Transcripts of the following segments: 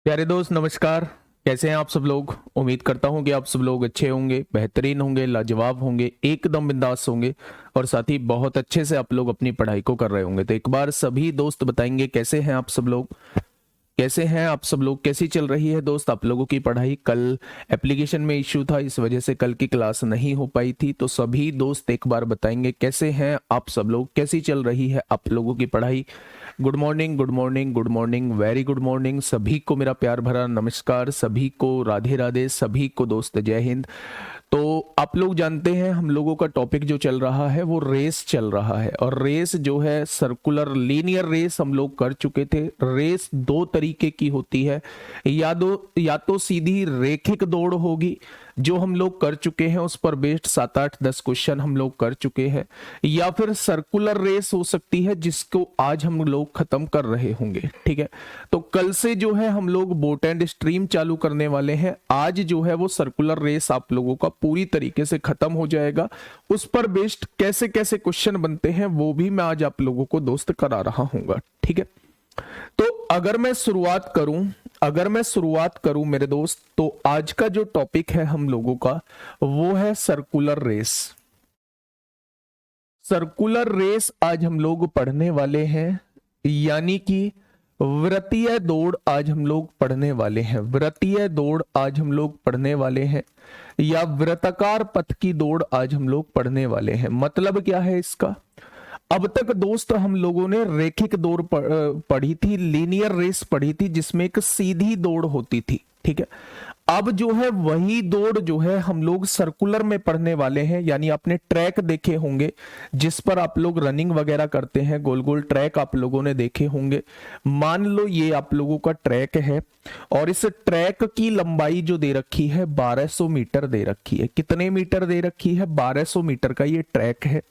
प्यारे दोस्त नमस्कार। कैसे हैं आप सब लोग? उम्मीद करता हूं कि आप सब लोग अच्छे होंगे, बेहतरीन होंगे, लाजवाब होंगे, एकदम बिंदास होंगे और साथ ही बहुत अच्छे से आप लोग अपनी पढ़ाई को कर रहे होंगे। तो एक बार सभी दोस्त बताएंगे कैसे हैं आप सब लोग, कैसे हैं आप सब लोग, कैसी चल रही है दोस्त आप लोगों की पढ़ाई। कल एप्लीकेशन में इश्यू था, इस वजह से कल की क्लास नहीं हो पाई थी। तो सभी दोस्त एक बार बताएंगे कैसे हैं आप सब लोग, कैसी चल रही है आप लोगों की पढ़ाई। Good morning, good morning, good morning, very good morning. सभी को मेरा प्यार भरा नमस्कार, सभी को राधे राधे, सभी को दोस्त जय हिंद। तो आप लोग जानते हैं हम लोगों का टॉपिक जो चल रहा है वो रेस चल रहा है, और रेस जो है सर्कुलर लीनियर रेस हम लोग कर चुके थे। रेस दो तरीके की होती है, या तो सीधी रेखिक दौड़ होगी जो हम लोग कर चुके हैं, उस पर बेस्ड 7-8-10 क्वेश्चन हम लोग कर चुके हैं, या फिर सर्कुलर रेस हो सकती है जिसको आज हम लोग खत्म कर रहे होंगे। ठीक है, तो कल से जो है हम लोग बोट एंड स्ट्रीम चालू करने वाले हैं। आज जो है वो सर्कुलर रेस आप लोगों का पूरी तरीके से खत्म हो जाएगा। उस पर बेस्ड कैसे कैसे क्वेश्चन बनते हैं वो भी मैं आज आप लोगों को दोस्त करा रहा हूँ। ठीक है, तो अगर मैं शुरुआत करूं मेरे दोस्त, तो आज का जो टॉपिक है हम लोगों का वो है सर्कुलर रेस। सर्कुलर रेस आज हम लोग पढ़ने वाले हैं, यानी कि वृत्तीय दौड़ आज हम लोग पढ़ने वाले हैं। वृत्तीय दौड़ आज हम लोग पढ़ने वाले हैं, या वृत्ताकार पथ की दौड़ आज हम लोग पढ़ने वाले हैं। मतलब क्या है इसका? अब तक दोस्त हम लोगों ने रेखिक दौड़ पढ़ी थी, लीनियर रेस पढ़ी थी जिसमें एक सीधी दौड़ होती थी। ठीक है, अब जो है वही दौड़ जो है हम लोग सर्कुलर में पढ़ने वाले हैं। यानी आपने ट्रैक देखे होंगे जिस पर आप लोग रनिंग वगैरह करते हैं, गोल गोल ट्रैक आप लोगों ने देखे होंगे। मान लो ये आप लोगों का ट्रैक है और इस ट्रैक की लंबाई जो दे रखी है 1200 मीटर दे रखी है। कितने मीटर दे रखी है? 1200 मीटर का ये ट्रैक है।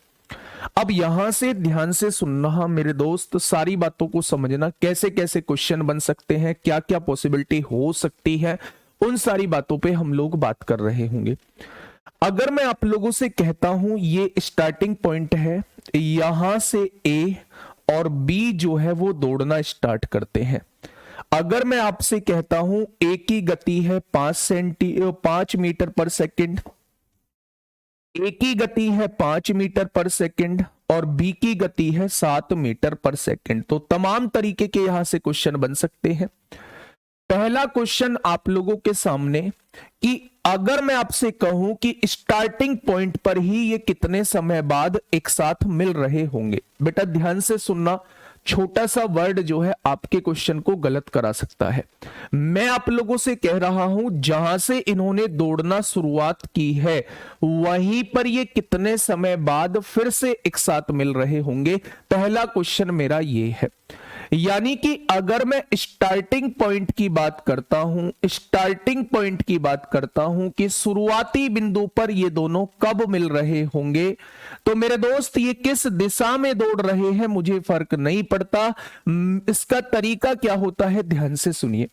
अब यहां से ध्यान से सुनना मेरे दोस्त, सारी बातों को समझना, कैसे कैसे क्वेश्चन बन सकते हैं, क्या क्या पॉसिबिलिटी हो सकती है, उन सारी बातों पे हम लोग बात कर रहे होंगे। अगर मैं आप लोगों से कहता हूं ये स्टार्टिंग पॉइंट है, यहां से ए और बी जो है वो दौड़ना स्टार्ट करते हैं। अगर मैं आपसे कहता हूं ए की गति है 5 मीटर पर सेकंड, ए की गति है 5 मीटर पर सेकंड और बी की गति है 7 मीटर पर सेकंड, तो तमाम तरीके के यहां से क्वेश्चन बन सकते हैं। पहला क्वेश्चन आप लोगों के सामने कि अगर मैं आपसे कहूं कि स्टार्टिंग पॉइंट पर ही ये कितने समय बाद एक साथ मिल रहे होंगे। बेटा ध्यान से सुनना, छोटा सा वर्ड जो है आपके क्वेश्चन को गलत करा सकता है। मैं आप लोगों से कह रहा हूं जहां से इन्होंने दौड़ना शुरुआत की है वहीं पर ये कितने समय बाद फिर से एक साथ मिल रहे होंगे। पहला क्वेश्चन मेरा ये है। यानी कि अगर मैं स्टार्टिंग पॉइंट की बात करता हूं कि शुरुआती बिंदु पर ये दोनों कब मिल रहे होंगे, तो मेरे दोस्त ये किस दिशा में दौड़ रहे हैं मुझे फर्क नहीं पड़ता। इसका तरीका क्या होता है ध्यान से सुनिए।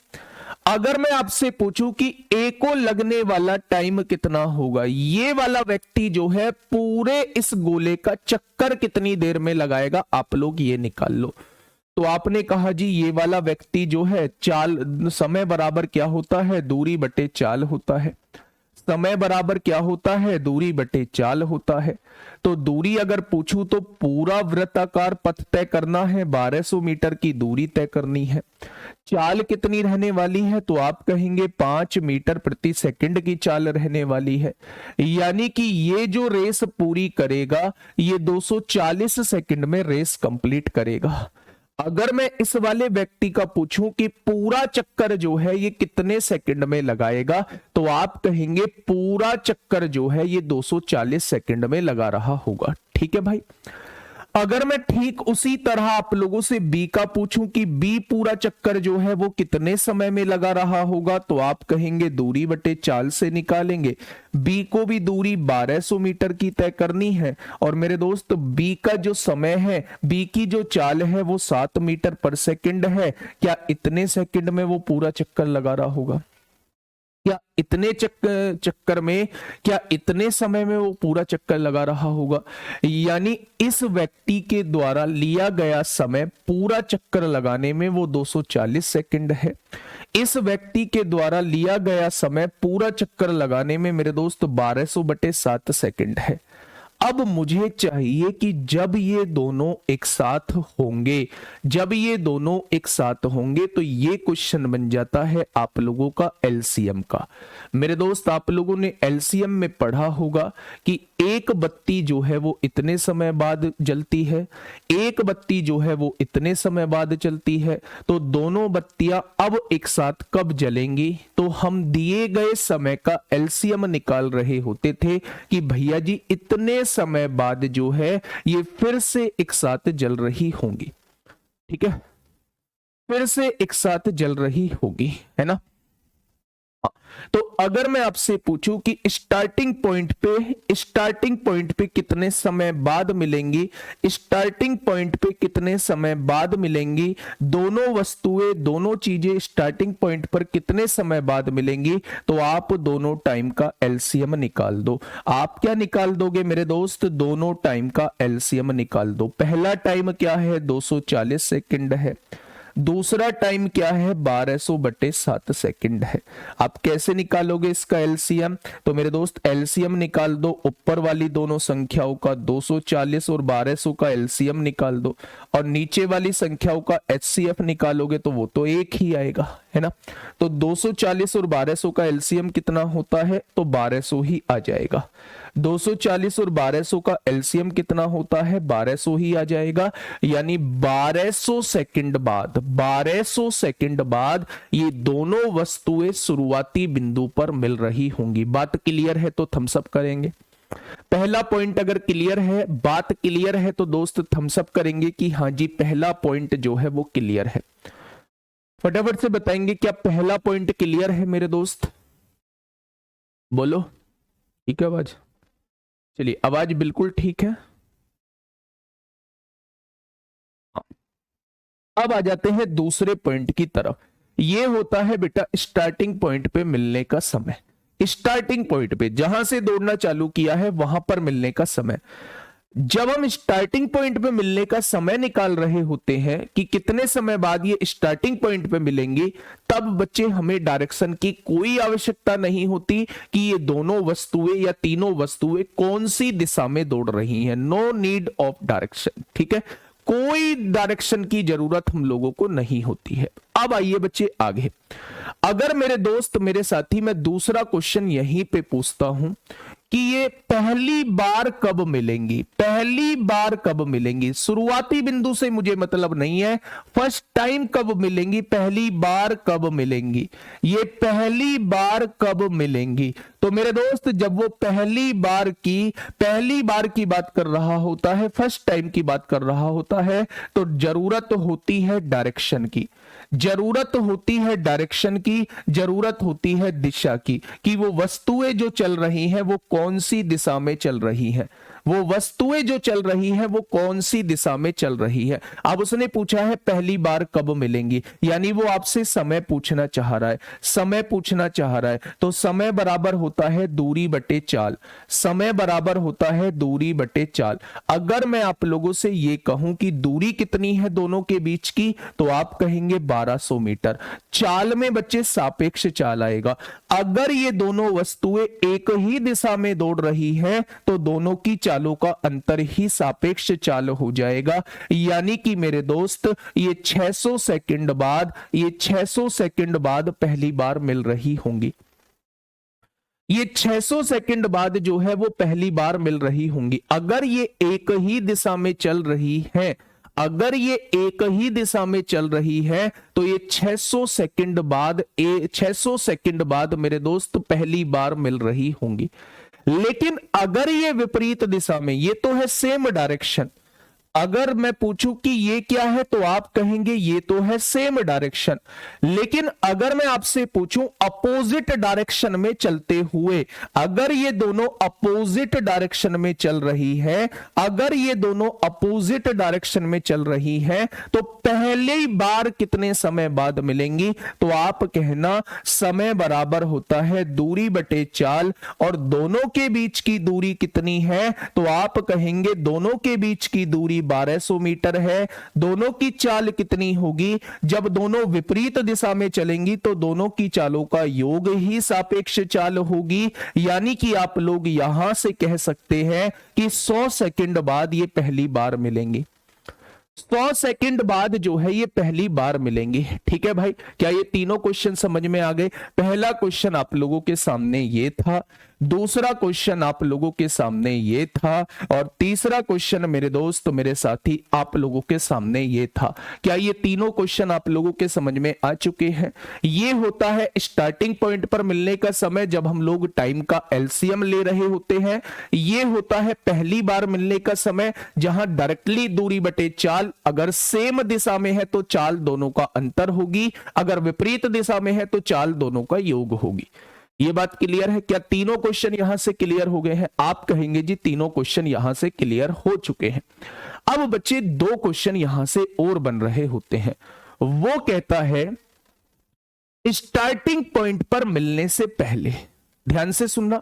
अगर मैं आपसे पूछूं कि ए को लगने वाला टाइम कितना होगा, ये वाला व्यक्ति जो है पूरे इस गोले का चक्कर कितनी देर में लगाएगा, आप लोग ये निकाल लो। तो आपने कहा जी ये वाला व्यक्ति जो है चाल, समय बराबर क्या होता है? दूरी बटे चाल होता है। समय बराबर क्या होता है? दूरी बटे चाल होता है। तो दूरी अगर पूछूं तो पूरा वृत्ताकार पथ तय करना है, 1200 मीटर की दूरी तय करनी है। चाल कितनी रहने वाली है? तो आप कहेंगे 5 मीटर प्रति सेकंड की चाल रहने वाली है। यानी कि ये जो रेस पूरी करेगा ये 240 सेकंड में रेस कंप्लीट करेगा। अगर मैं इस वाले व्यक्ति का पूछूं कि पूरा चक्कर जो है ये कितने सेकंड में लगाएगा, तो आप कहेंगे पूरा चक्कर जो है ये 240 सेकंड में लगा रहा होगा। ठीक है भाई। अगर मैं ठीक उसी तरह आप लोगों से बी का पूछूं कि बी पूरा चक्कर जो है वो कितने समय में लगा रहा होगा, तो आप कहेंगे दूरी बटे चाल से निकालेंगे। बी को भी दूरी 1200 मीटर की तय करनी है, और मेरे दोस्त बी का जो समय है, बी की जो चाल है वो 7 मीटर पर सेकंड है। क्या इतने सेकंड में वो पूरा चक्कर लगा रहा होगा? क्या इतने चक्कर में, क्या इतने समय में वो पूरा चक्कर लगा रहा होगा? यानी इस व्यक्ति के द्वारा लिया गया समय पूरा चक्कर लगाने में वो 240 सेकंड है। इस व्यक्ति के द्वारा लिया गया समय पूरा चक्कर लगाने में मेरे दोस्त 1200/7 सेकंड है। अब मुझे चाहिए कि जब ये दोनों एक साथ होंगे, जब ये दोनों एक साथ होंगे तो ये क्वेश्चन बन जाता है आप लोगों का एलसीएम का। मेरे दोस्त आप लोगों ने एलसीएम में पढ़ा होगा कि एक बत्ती जो है वो इतने समय बाद जलती है, एक बत्ती जो है वो इतने समय बाद चलती है, तो दोनों बत्तियां अब एक साथ कब जलेंगी? तो हम दिए गए समय का एलसीएम निकाल रहे होते थे कि भैया जी इतने समय बाद जो है ये फिर से एक साथ जल रही होंगी, ठीक है, फिर से एक साथ जल रही होगी, है ना। तो अगर मैं आपसे पूछूं कि स्टार्टिंग पॉइंट पे कितने समय बाद मिलेंगी, स्टार्टिंग पॉइंट पे कितने समय बाद मिलेंगी, दोनों वस्तुएं, दोनों चीजें स्टार्टिंग पॉइंट पर कितने समय बाद मिलेंगी, तो आप दोनों टाइम का एलसीएम निकाल दो। आप क्या निकाल दोगे मेरे दोस्त? दोनों टाइम का एलसीएम निकाल दो। पहला टाइम क्या है? 240 सेकंड है। दूसरा टाइम क्या है? 1200/7 सेकंड है। आप कैसे निकालोगे इसका एलसीएम? तो मेरे दोस्त एलसीएम निकाल दो, ऊपर वाली दोनों संख्याओं का 240 और 1200 का एलसीएम निकाल दो, और नीचे वाली संख्याओं का एचसीएफ निकालोगे तो वो तो एक ही आएगा, है ना। तो 240 और 1200 का एलसीएम कितना होता है? तो 1200 ही आ जाएगा। 240 और 1200 का एलसीएम कितना होता है? 1200 ही आ जाएगा। यानी 1200 सेकंड बाद ये दोनों वस्तुएं शुरुआती बिंदु पर मिल रही होंगी। बात क्लियर है तो थम्स अप करेंगे। पहला पॉइंट अगर क्लियर है, बात क्लियर है तो दोस्त थम्स अप करेंगे कि हाँ जी पहला पॉइंट जो है वो क्लियर है। फटाफट से बताएंगे क्या पहला पॉइंट क्लियर है मेरे दोस्त? बोलो। ठीक है आवाज? चलिए आवाज बिल्कुल ठीक है। अब आ जाते हैं दूसरे पॉइंट की तरफ। ये होता है बेटा स्टार्टिंग पॉइंट पे मिलने का समय। स्टार्टिंग पॉइंट पे जहां से दौड़ना चालू किया है वहां पर मिलने का समय। जब हम स्टार्टिंग पॉइंट पे मिलने का समय निकाल रहे होते हैं कि कितने समय बाद ये स्टार्टिंग पॉइंट पे मिलेंगी, तब बच्चे हमें डायरेक्शन की कोई आवश्यकता नहीं होती कि ये दोनों वस्तुएं या तीनों वस्तुएं कौन सी दिशा में दौड़ रही हैं। नो नीड ऑफ डायरेक्शन, ठीक है, कोई डायरेक्शन की जरूरत हम लोगों को नहीं होती है। अब आइए बच्चे आगे। अगर मेरे दोस्त, मेरे साथी, मैं दूसरा क्वेश्चन यहीं पे पूछता हूं कि ये पहली बार कब मिलेंगी? पहली बार कब मिलेंगी? शुरुआती बिंदु से मुझे मतलब नहीं है, फर्स्ट टाइम कब मिलेंगी, पहली बार कब मिलेंगी, ये पहली बार कब मिलेंगी। तो मेरे दोस्त जब वो पहली बार की बात कर रहा होता है, फर्स्ट टाइम की बात कर रहा होता है, तो जरूरत होती है डायरेक्शन की, जरूरत होती है डायरेक्शन की, जरूरत होती है दिशा की, कि वो वस्तुएं जो चल रही हैं वो कौन सी दिशा में चल रही हैं, वो वस्तुएं जो चल रही हैं वो कौन सी दिशा में चल रही है। अब उसने पूछा है पहली बार कब मिलेंगी, यानी वो आपसे समय पूछना चाह रहा है, समय पूछना चाह रहा है। तो समय बराबर होता है दूरी बटे चाल, समय बराबर होता है दूरी बटे चाल। अगर मैं आप लोगों से ये कहूं कि दूरी कितनी है दोनों के बीच की, तो आप कहेंगे 1200 मीटर। चाल में बच्चे सापेक्ष चाल आएगा। अगर ये दोनों वस्तुएं एक ही दिशा में दौड़ रही हैं तो दोनों की चालों का अंतर ही सापेक्ष चाल हो जाएगा। यानी कि मेरे दोस्त ये 600 सेकंड बाद पहली बार मिल रही होंगी। ये 600 सेकंड बाद जो है वो पहली बार मिल रही होंगी। अगर ये एक ही दिशा में चल रही है, अगर ये एक ही दिशा में चल रही है तो ये 600 सेकंड बाद मेरे दोस्त पहली बार मिल रही होंगी। लेकिन अगर ये विपरीत दिशा में, ये तो है सेम डायरेक्शन, अगर मैं पूछूं कि ये क्या है तो आप कहेंगे ये तो है सेम डायरेक्शन। लेकिन अगर मैं आपसे पूछूं अपोजिट डायरेक्शन में चलते हुए, अगर ये दोनों अपोजिट डायरेक्शन में चल रही है, अगर ये दोनों अपोजिट डायरेक्शन में चल रही है तो पहली बार कितने समय बाद मिलेंगी? तो आप कहना समय बराबर होता है दूरी बटे चाल, और दोनों के बीच की दूरी कितनी है? तो आप कहेंगे दोनों के बीच की दूरी 1200 मीटर है। दोनों की चाल कितनी होगी? जब दोनों विपरीत दिशा में चलेंगी तो दोनों की चालों का योग ही सापेक्ष चाल होगी। यानी कि आप लोग यहां से कह सकते हैं कि 100 सेकंड बाद ये पहली बार मिलेंगे। 100 सेकंड बाद जो है ये पहली बार मिलेंगे। ठीक है भाई, क्या ये तीनों क्वेश्चन समझ में आ गए? पहला क्वेश्चन आप लोगों के सामने ये था, दूसरा क्वेश्चन आप लोगों के सामने ये था, और तीसरा क्वेश्चन मेरे दोस्त मेरे साथी आप लोगों के सामने ये था। क्या ये तीनों क्वेश्चन आप लोगों के समझ में आ चुके हैं? ये होता है स्टार्टिंग पॉइंट पर मिलने का समय जब हम लोग टाइम का एलसीएम ले रहे होते हैं। ये होता है पहली बार मिलने का समय जहां डायरेक्टली दूरी बटे चाल, अगर सेम दिशा में है तो चाल दोनों का अंतर होगी, अगर विपरीत दिशा में है तो चाल दोनों का योग होगी। ये बात क्लियर है? क्या तीनों क्वेश्चन यहां से क्लियर हो गए हैं? आप कहेंगे जी तीनों क्वेश्चन यहां से क्लियर हो चुके हैं। अब बच्चे दो क्वेश्चन यहां से और बन रहे होते हैं। वो कहता है स्टार्टिंग पॉइंट पर मिलने से पहले, ध्यान से सुनना,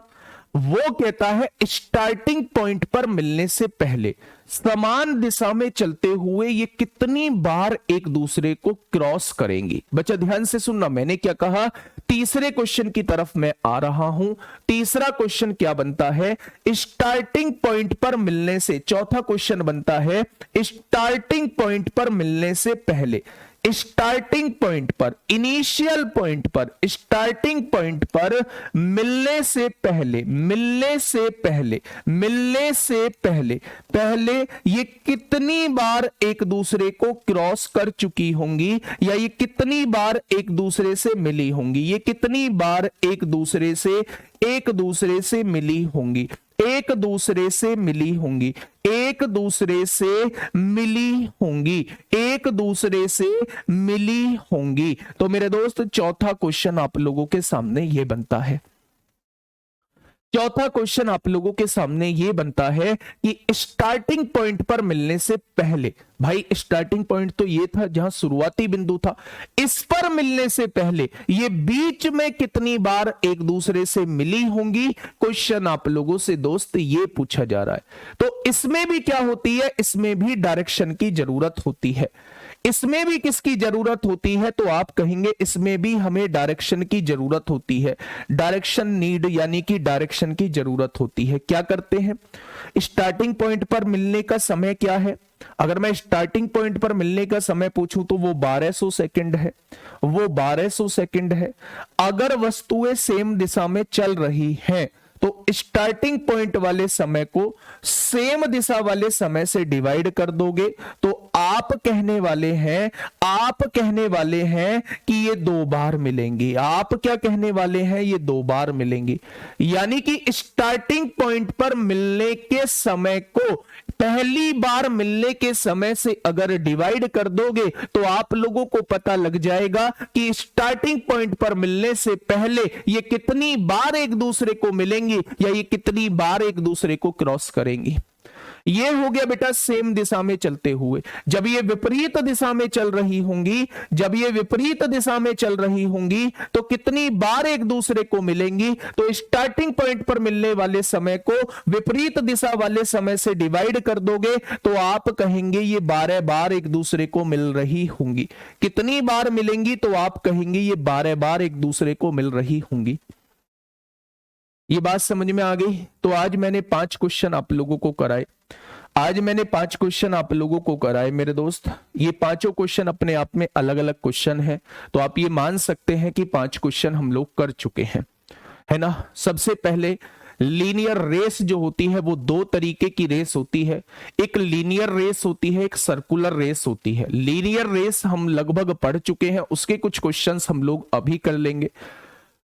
वो कहता है स्टार्टिंग पॉइंट पर मिलने से पहले समान दिशा में चलते हुए ये कितनी बार एक दूसरे को क्रॉस करेंगी। बच्चा ध्यान से सुनना, मैंने क्या कहा? तीसरे क्वेश्चन की तरफ मैं आ रहा हूं। तीसरा क्वेश्चन क्या बनता है? स्टार्टिंग पॉइंट पर मिलने से, चौथा क्वेश्चन बनता है स्टार्टिंग पॉइंट पर मिलने से पहले, स्टार्टिंग पॉइंट पर, इनिशियल पॉइंट पर, स्टार्टिंग पॉइंट पर मिलने से पहले, मिलने से पहले, मिलने से पहले, पहले ये कितनी बार एक दूसरे को क्रॉस कर चुकी होंगी, या ये कितनी बार एक दूसरे से मिली होंगी? ये कितनी बार एक दूसरे से मिली होंगी? एक दूसरे से मिली होंगी, एक दूसरे से मिली होंगी, एक दूसरे से मिली होंगी। तो मेरे दोस्त चौथा क्वेश्चन आप लोगों के सामने ये बनता है, चौथा क्वेश्चन आप लोगों के सामने ये बनता है कि स्टार्टिंग पॉइंट पर मिलने से पहले, भाई स्टार्टिंग पॉइंट तो ये था जहां शुरुआती बिंदु था, इस पर मिलने से पहले ये बीच में कितनी बार एक दूसरे से मिली होंगी? क्वेश्चन आप लोगों से दोस्त ये पूछा जा रहा है। तो इसमें भी क्या होती है? इसमें भी डायरेक्शन की जरूरत होती है। इसमें भी किसकी जरूरत होती है? तो आप कहेंगे इसमें भी हमें डायरेक्शन की जरूरत होती है। डायरेक्शन नीड, यानी कि डायरेक्शन की जरूरत होती है। क्या करते हैं? स्टार्टिंग पॉइंट पर मिलने का समय क्या है? अगर मैं स्टार्टिंग पॉइंट पर मिलने का समय पूछूं तो वो 1200 सेकंड है, वो 1200 सेकंड है। अगर वस्तुएं सेम दिशा में चल रही हैं तो स्टार्टिंग पॉइंट वाले समय को सेम दिशा वाले समय से डिवाइड कर दोगे तो आप कहने वाले हैं, आप कहने वाले हैं कि ये 2 बार मिलेंगी। आप क्या कहने वाले हैं? ये 2 बार मिलेंगी। यानी कि स्टार्टिंग पॉइंट पर मिलने के समय को पहली बार मिलने के समय से अगर डिवाइड कर दोगे तो आप लोगों को पता लग जाएगा कि स्टार्टिंग पॉइंट पर मिलने से पहले ये कितनी बार एक दूसरे को मिलेंगी, या ये कितनी बार एक दूसरे को क्रॉस करेंगी। ये हो गया बेटा सेम दिशा में चलते हुए। जब ये विपरीत दिशा में चल रही होंगी, जब ये विपरीत दिशा में चल रही होंगी तो कितनी बार एक दूसरे को मिलेंगी? तो स्टार्टिंग पॉइंट पर मिलने वाले समय को विपरीत दिशा वाले समय से डिवाइड कर दोगे तो आप कहेंगे ये 12 बार एक दूसरे को मिल रही होंगी। कितनी बार मिलेंगी? तो आप कहेंगे ये 12 बार एक दूसरे को मिल रही होंगी। ये बात समझ में आ गई? तो आज मैंने 5 क्वेश्चन आप लोगों को कराए, आज मैंने 5 क्वेश्चन आप लोगों को कराए मेरे दोस्त। ये पांचों क्वेश्चन अपने आप में अलग अलग क्वेश्चन हैं, तो आप ये मान सकते हैं कि 5 क्वेश्चन हम लोग कर चुके हैं, है ना। सबसे पहले लीनियर रेस जो होती है वो 2 तरीके की रेस होती है। एक लीनियर रेस होती है, एक सर्कुलर रेस होती है। लीनियर रेस हम लगभग पढ़ चुके हैं, उसके कुछ क्वेश्चंस हम लोग अभी कर लेंगे।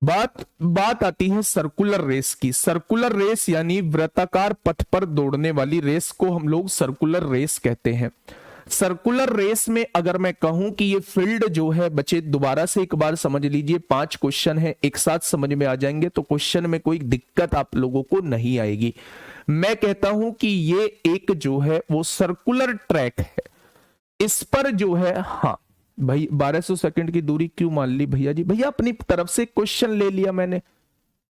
बात आती है सर्कुलर रेस की। सर्कुलर रेस यानी वृत्ताकार पथ पर दौड़ने वाली रेस को हम लोग सर्कुलर रेस कहते हैं। सर्कुलर रेस में अगर मैं कहूं कि ये फील्ड जो है, बच्चे दोबारा से एक बार समझ लीजिए, 5 क्वेश्चन है, एक साथ समझ में आ जाएंगे तो क्वेश्चन में कोई दिक्कत आप लोगों को नहीं आएगी। मैं कहता हूं कि ये एक जो है वो सर्कुलर ट्रैक है, इस पर जो है, हाँ भाई 1200 सेकंड की दूरी क्यों मान ली भैया जी? भैया अपनी तरफ से क्वेश्चन ले लिया मैंने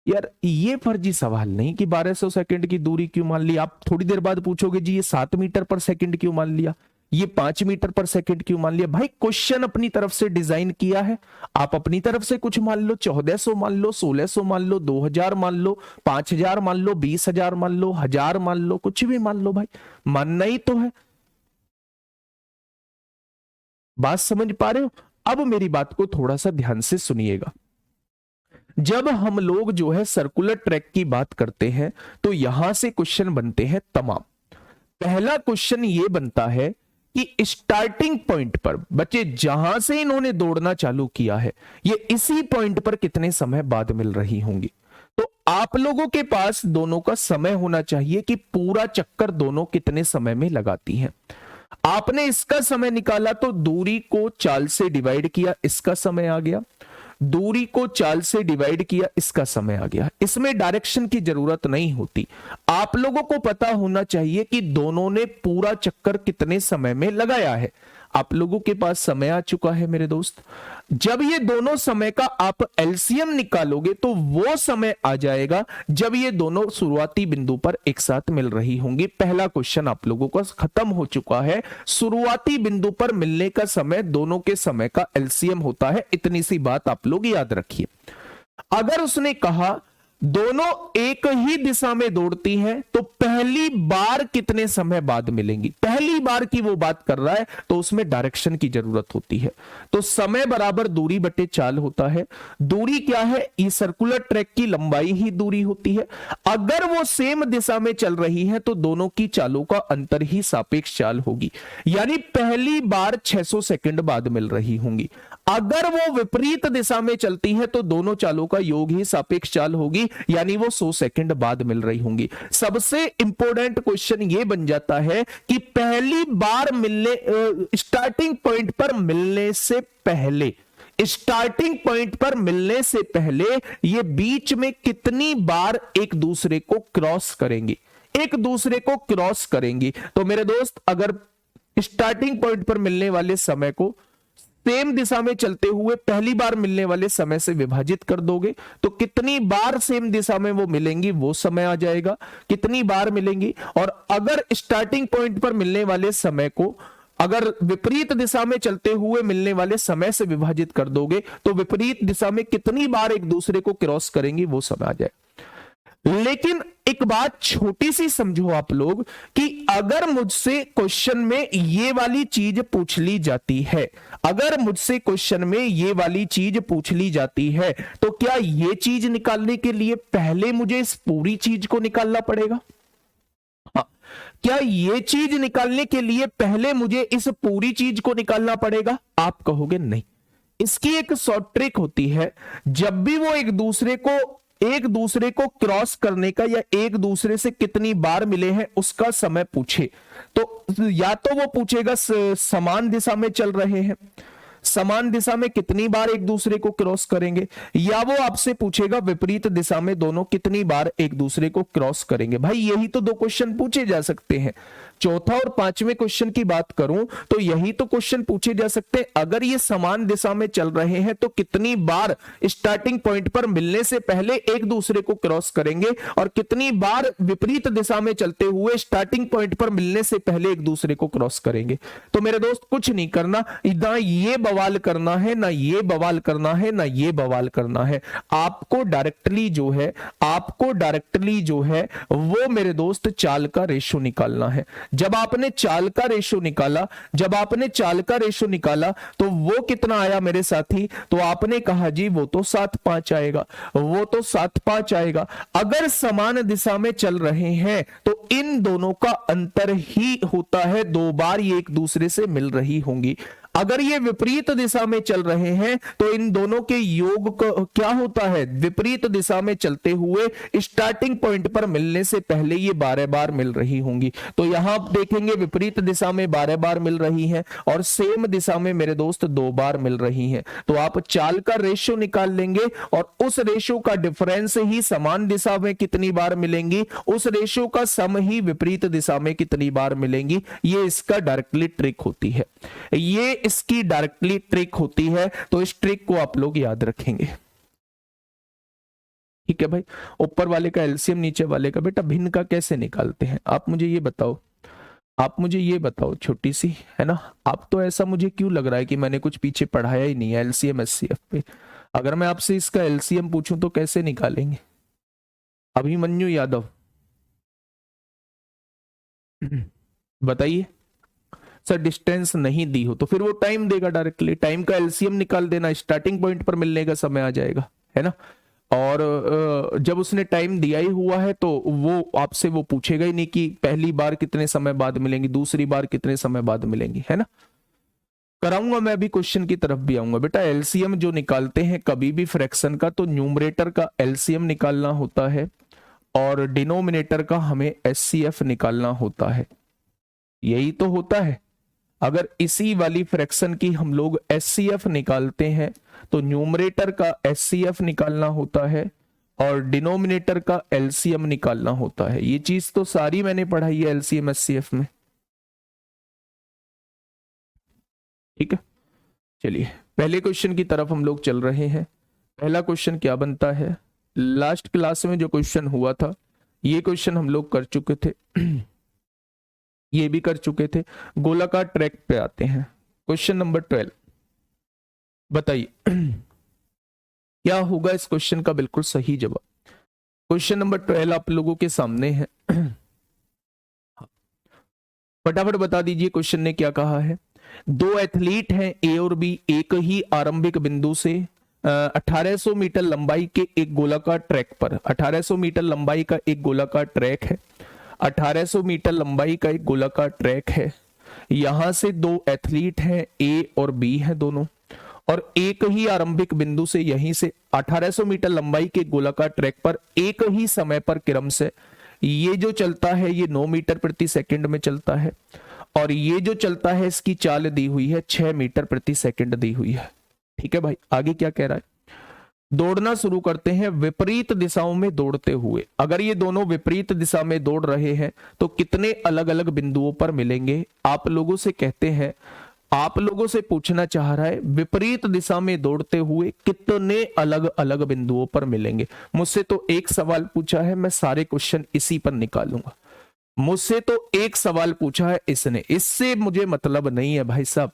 यार, ये फर्जी सवाल नहीं कि 1200 सेकंड की दूरी क्यों मान ली। आप थोड़ी देर बाद पूछोगे जी ये 7 मीटर पर सेकंड क्यों मान लिया, ये 5 मीटर पर सेकंड क्यों मान लिया? भाई क्वेश्चन अपनी तरफ से डिजाइन किया है, आप अपनी तरफ से कुछ मान लो, 1400 मान लो, 1600 मान लो, 2000 मान लो, 5000 मान लो, 20,000 मान लो, 1000 मान लो, कुछ भी मान लो भाई, मानना ही तो है। बात समझ पा रहे हो? अब मेरी बात को थोड़ा सा ध्यान से सुनिएगा। जब हम लोग जो है सर्कुलर ट्रैक की बात करते हैं तो यहां से क्वेश्चन बनते हैं तमाम। पहला क्वेश्चन ये बनता है कि स्टार्टिंग पॉइंट पर बच्चे जहां से इन्होंने दौड़ना चालू किया है, ये इसी पॉइंट पर कितने समय बाद मिल रही होंगी? तो आप लोगों के पास दोनों का समय होना चाहिए कि पूरा चक्कर दोनों कितने समय में लगाती हैं। आपने इसका समय निकाला तो दूरी को 4 से डिवाइड किया, इसका समय आ गया। दूरी को 4 से डिवाइड किया, इसका समय आ गया। इसमें डायरेक्शन की जरूरत नहीं होती। आप लोगों को पता होना चाहिए कि दोनों ने पूरा चक्कर कितने समय में लगाया है। आप लोगों के पास समय आ चुका है मेरे दोस्त। जब ये दोनों समय का आप एलसीएम निकालोगे तो वो समय आ जाएगा जब ये दोनों शुरुआती बिंदु पर एक साथ मिल रही होंगी। पहला क्वेश्चन आप लोगों का खत्म हो चुका है। शुरुआती बिंदु पर मिलने का समय दोनों के समय का एलसीएम होता है। इतनी सी बात आप लोग याद रखिए। अगर उसने कहा दोनों एक ही दिशा में दौड़ती हैं तो पहली बार कितने समय बाद मिलेंगी, पहली बार की वो बात कर रहा है, तो उसमें डायरेक्शन की जरूरत होती है। तो समय बराबर दूरी बटे चाल होता है। दूरी क्या है? ये सर्कुलर ट्रैक की लंबाई ही दूरी होती है। अगर वो सेम दिशा में चल रही है तो दोनों की चालों का अंतर ही सापेक्ष चाल होगी, यानी पहली बार 600 सेकंड बाद मिल रही होंगी। अगर वो विपरीत दिशा में चलती है तो दोनों चालों का योग ही सापेक्ष चाल होगी, यानी वो 100 सेकंड बाद मिल रही होंगी। सबसे इंपॉर्टेंट क्वेश्चन ये बन जाता है कि पहली बार मिलने, स्टार्टिंग पॉइंट पर मिलने से पहले, स्टार्टिंग पॉइंट पर मिलने से पहले ये बीच में कितनी बार एक दूसरे को क्रॉस करेंगे, एक दूसरे को क्रॉस करेंगी। तो मेरे दोस्त अगर स्टार्टिंग पॉइंट पर मिलने वाले समय को सेम दिशा में चलते हुए पहली बार मिलने वाले समय से विभाजित कर दोगे तो कितनी बार सेम दिशा में वो मिलेंगी वो समय आ जाएगा, कितनी बार मिलेंगी। और अगर स्टार्टिंग पॉइंट पर मिलने वाले समय को अगर विपरीत दिशा में चलते हुए मिलने वाले समय से विभाजित कर दोगे तो विपरीत दिशा में कितनी बार एक दूसरे को क्रॉस करेंगी वो समय आ जाए। लेकिन एक बात छोटी सी समझो आप लोग कि अगर मुझसे क्वेश्चन में ये वाली चीज पूछ ली जाती है, अगर मुझसे क्वेश्चन में ये वाली चीज पूछ ली जाती है तो क्या ये चीज निकालने के लिए पहले मुझे इस पूरी चीज को निकालना पड़ेगा? हाँ, क्या ये चीज निकालने के लिए पहले मुझे इस पूरी चीज को निकालना पड़ेगा? आप कहोगे नहीं। इसकी एक शॉर्ट ट्रिक होती है। जब भी वो एक दूसरे को क्रॉस करने का या एक दूसरे से कितनी बार मिले हैं उसका समय पूछे तो या तो वो पूछेगा समान दिशा में चल रहे हैं, समान दिशा में कितनी बार एक दूसरे को क्रॉस करेंगे, या वो आपसे पूछेगा विपरीत दिशा में दोनों कितनी बार एक दूसरे को क्रॉस करेंगे। भाई यही तो 2 क्वेश्चन पूछे जा सकते हैं। चौथा और 5वें क्वेश्चन की बात करूं तो यही तो क्वेश्चन पूछे जा सकते हैं। अगर ये समान दिशा में चल रहे हैं तो कितनी बार स्टार्टिंग पॉइंट पर मिलने से पहले एक दूसरे को क्रॉस करेंगे और कितनी बार विपरीत दिशा में चलते हुए स्टार्टिंग पॉइंट पर मिलने से पहले एक दूसरे को क्रॉस करेंगे। तो मेरे दोस्त कुछ नहीं करना, ना ये बवाल करना है, ना ये बवाल करना है, ना ये बवाल करना है। आपको डायरेक्टली जो है वो मेरे दोस्त चाल का रेशो निकालना है। जब आपने चाल का रेशो निकाला तो वो कितना आया मेरे साथी? तो आपने कहा जी वो तो 7-5 आएगा, अगर समान दिशा में चल रहे हैं तो इन दोनों का अंतर ही होता है 2 बार ये एक दूसरे से मिल रही होंगी। अगर ये विपरीत दिशा में चल रहे हैं तो इन दोनों के योग को क्या होता है, विपरीत दिशा में चलते हुए स्टार्टिंग पॉइंट पर मिलने से पहले ये 12 बार मिल रही होंगी। तो यहां आप देखेंगे विपरीत दिशा में 12 बार मिल रही हैं और सेम दिशा में मेरे दोस्त 2 बार मिल रही हैं। तो आप चाल का रेशियो निकाल लेंगे और उस रेशियो का डिफरेंस ही समान दिशा में कितनी बार मिलेंगी, उस रेशियो का सम ही विपरीत दिशा में कितनी बार मिलेंगी। ये इसका डायरेक्टली ट्रिक होती है, ये इसकी डायरेक्टली ट्रिक होती है। तो इस ट्रिक को आप लोग याद रखेंगे, ठीक है भाई। ऊपर वाले का एलसीएम नीचे वाले का बेटा भिन्न का कैसे निकालते हैं, आप मुझे ये बताओ, आप मुझे ये बताओ, छोटी सी है ना। आप तो ऐसा मुझे क्यों लग रहा है कि मैंने कुछ पीछे पढ़ाया ही नहीं है एलसीएम एचसीएफ पे। अगर मैं आपसे इसका एलसीएम पूछूं तो कैसे निकालेंगे, अभिमन्यु यादव बताइए। सर डिस्टेंस नहीं दी हो तो फिर वो टाइम देगा, डायरेक्टली टाइम का एलसीएम निकाल देना, स्टार्टिंग पॉइंट पर मिलने का समय आ जाएगा, है ना। और जब उसने टाइम दिया ही हुआ है तो वो आपसे वो पूछेगा ही नहीं कि पहली बार कितने समय बाद मिलेंगी, दूसरी बार कितने समय बाद मिलेंगी, है ना। कराऊंगा मैं अभी, क्वेश्चन की तरफ भी आऊंगा बेटा। एलसीएम जो निकालते हैं कभी भी फ्रैक्शन का, तो न्यूमरेटर का एलसीएम निकालना होता है और डिनोमिनेटर का हमें एचसीएफ निकालना होता है, यही तो होता है। अगर इसी वाली फ्रैक्शन की हम लोग एचसीएफ निकालते हैं तो न्यूमरेटर का एचसीएफ निकालना होता है और डिनोमिनेटर का एलसीएम निकालना होता है। ये चीज तो सारी मैंने पढ़ाई है एलसीएम एचसीएफ में, ठीक है। चलिए पहले क्वेश्चन की तरफ हम लोग चल रहे हैं। पहला क्वेश्चन क्या बनता है, लास्ट क्लास में जो क्वेश्चन हुआ था ये क्वेश्चन हम लोग कर चुके थे, ये भी कर चुके थे। गोलाकार ट्रैक पे आते हैं, क्वेश्चन नंबर 12 बताइए क्या होगा इस क्वेश्चन का बिल्कुल सही जवाब। क्वेश्चन नंबर 12 आप लोगों के सामने है, फटाफट बता दीजिए क्वेश्चन ने क्या कहा है। दो एथलीट हैं ए और बी, एक ही आरंभिक बिंदु से 1800 मीटर लंबाई के एक गोलाकार ट्रैक पर, 1800 मीटर लंबाई का एक गोलाकार ट्रैक है, 1800 मीटर लंबाई का एक गोलाकार ट्रैक है। यहां से दो एथलीट हैं ए और बी हैं दोनों, और एक ही आरंभिक बिंदु से यहीं से 1800 मीटर लंबाई के गोलाकार ट्रैक पर एक ही समय पर क्रम से ये जो चलता है ये 9 मीटर प्रति सेकंड में चलता है, और ये जो चलता है इसकी चाल दी हुई है 6 मीटर प्रति सेकंड दी हुई है, ठीक है भाई। आगे क्या कह रहा है, दौड़ना शुरू करते हैं विपरीत दिशाओं में दौड़ते हुए। अगर ये दोनों विपरीत दिशा में दौड़ रहे हैं तो कितने अलग अलग बिंदुओं पर मिलेंगे। आप लोगों से कहते हैं, आप लोगों से पूछना चाह रहा है विपरीत दिशा में दौड़ते हुए कितने अलग अलग बिंदुओं पर मिलेंगे। मुझसे तो एक सवाल पूछा है, मैं सारे क्वेश्चन इसी पर निकालूंगा। मुझसे तो एक सवाल पूछा है इसने, इससे मुझे मतलब नहीं है भाई साहब।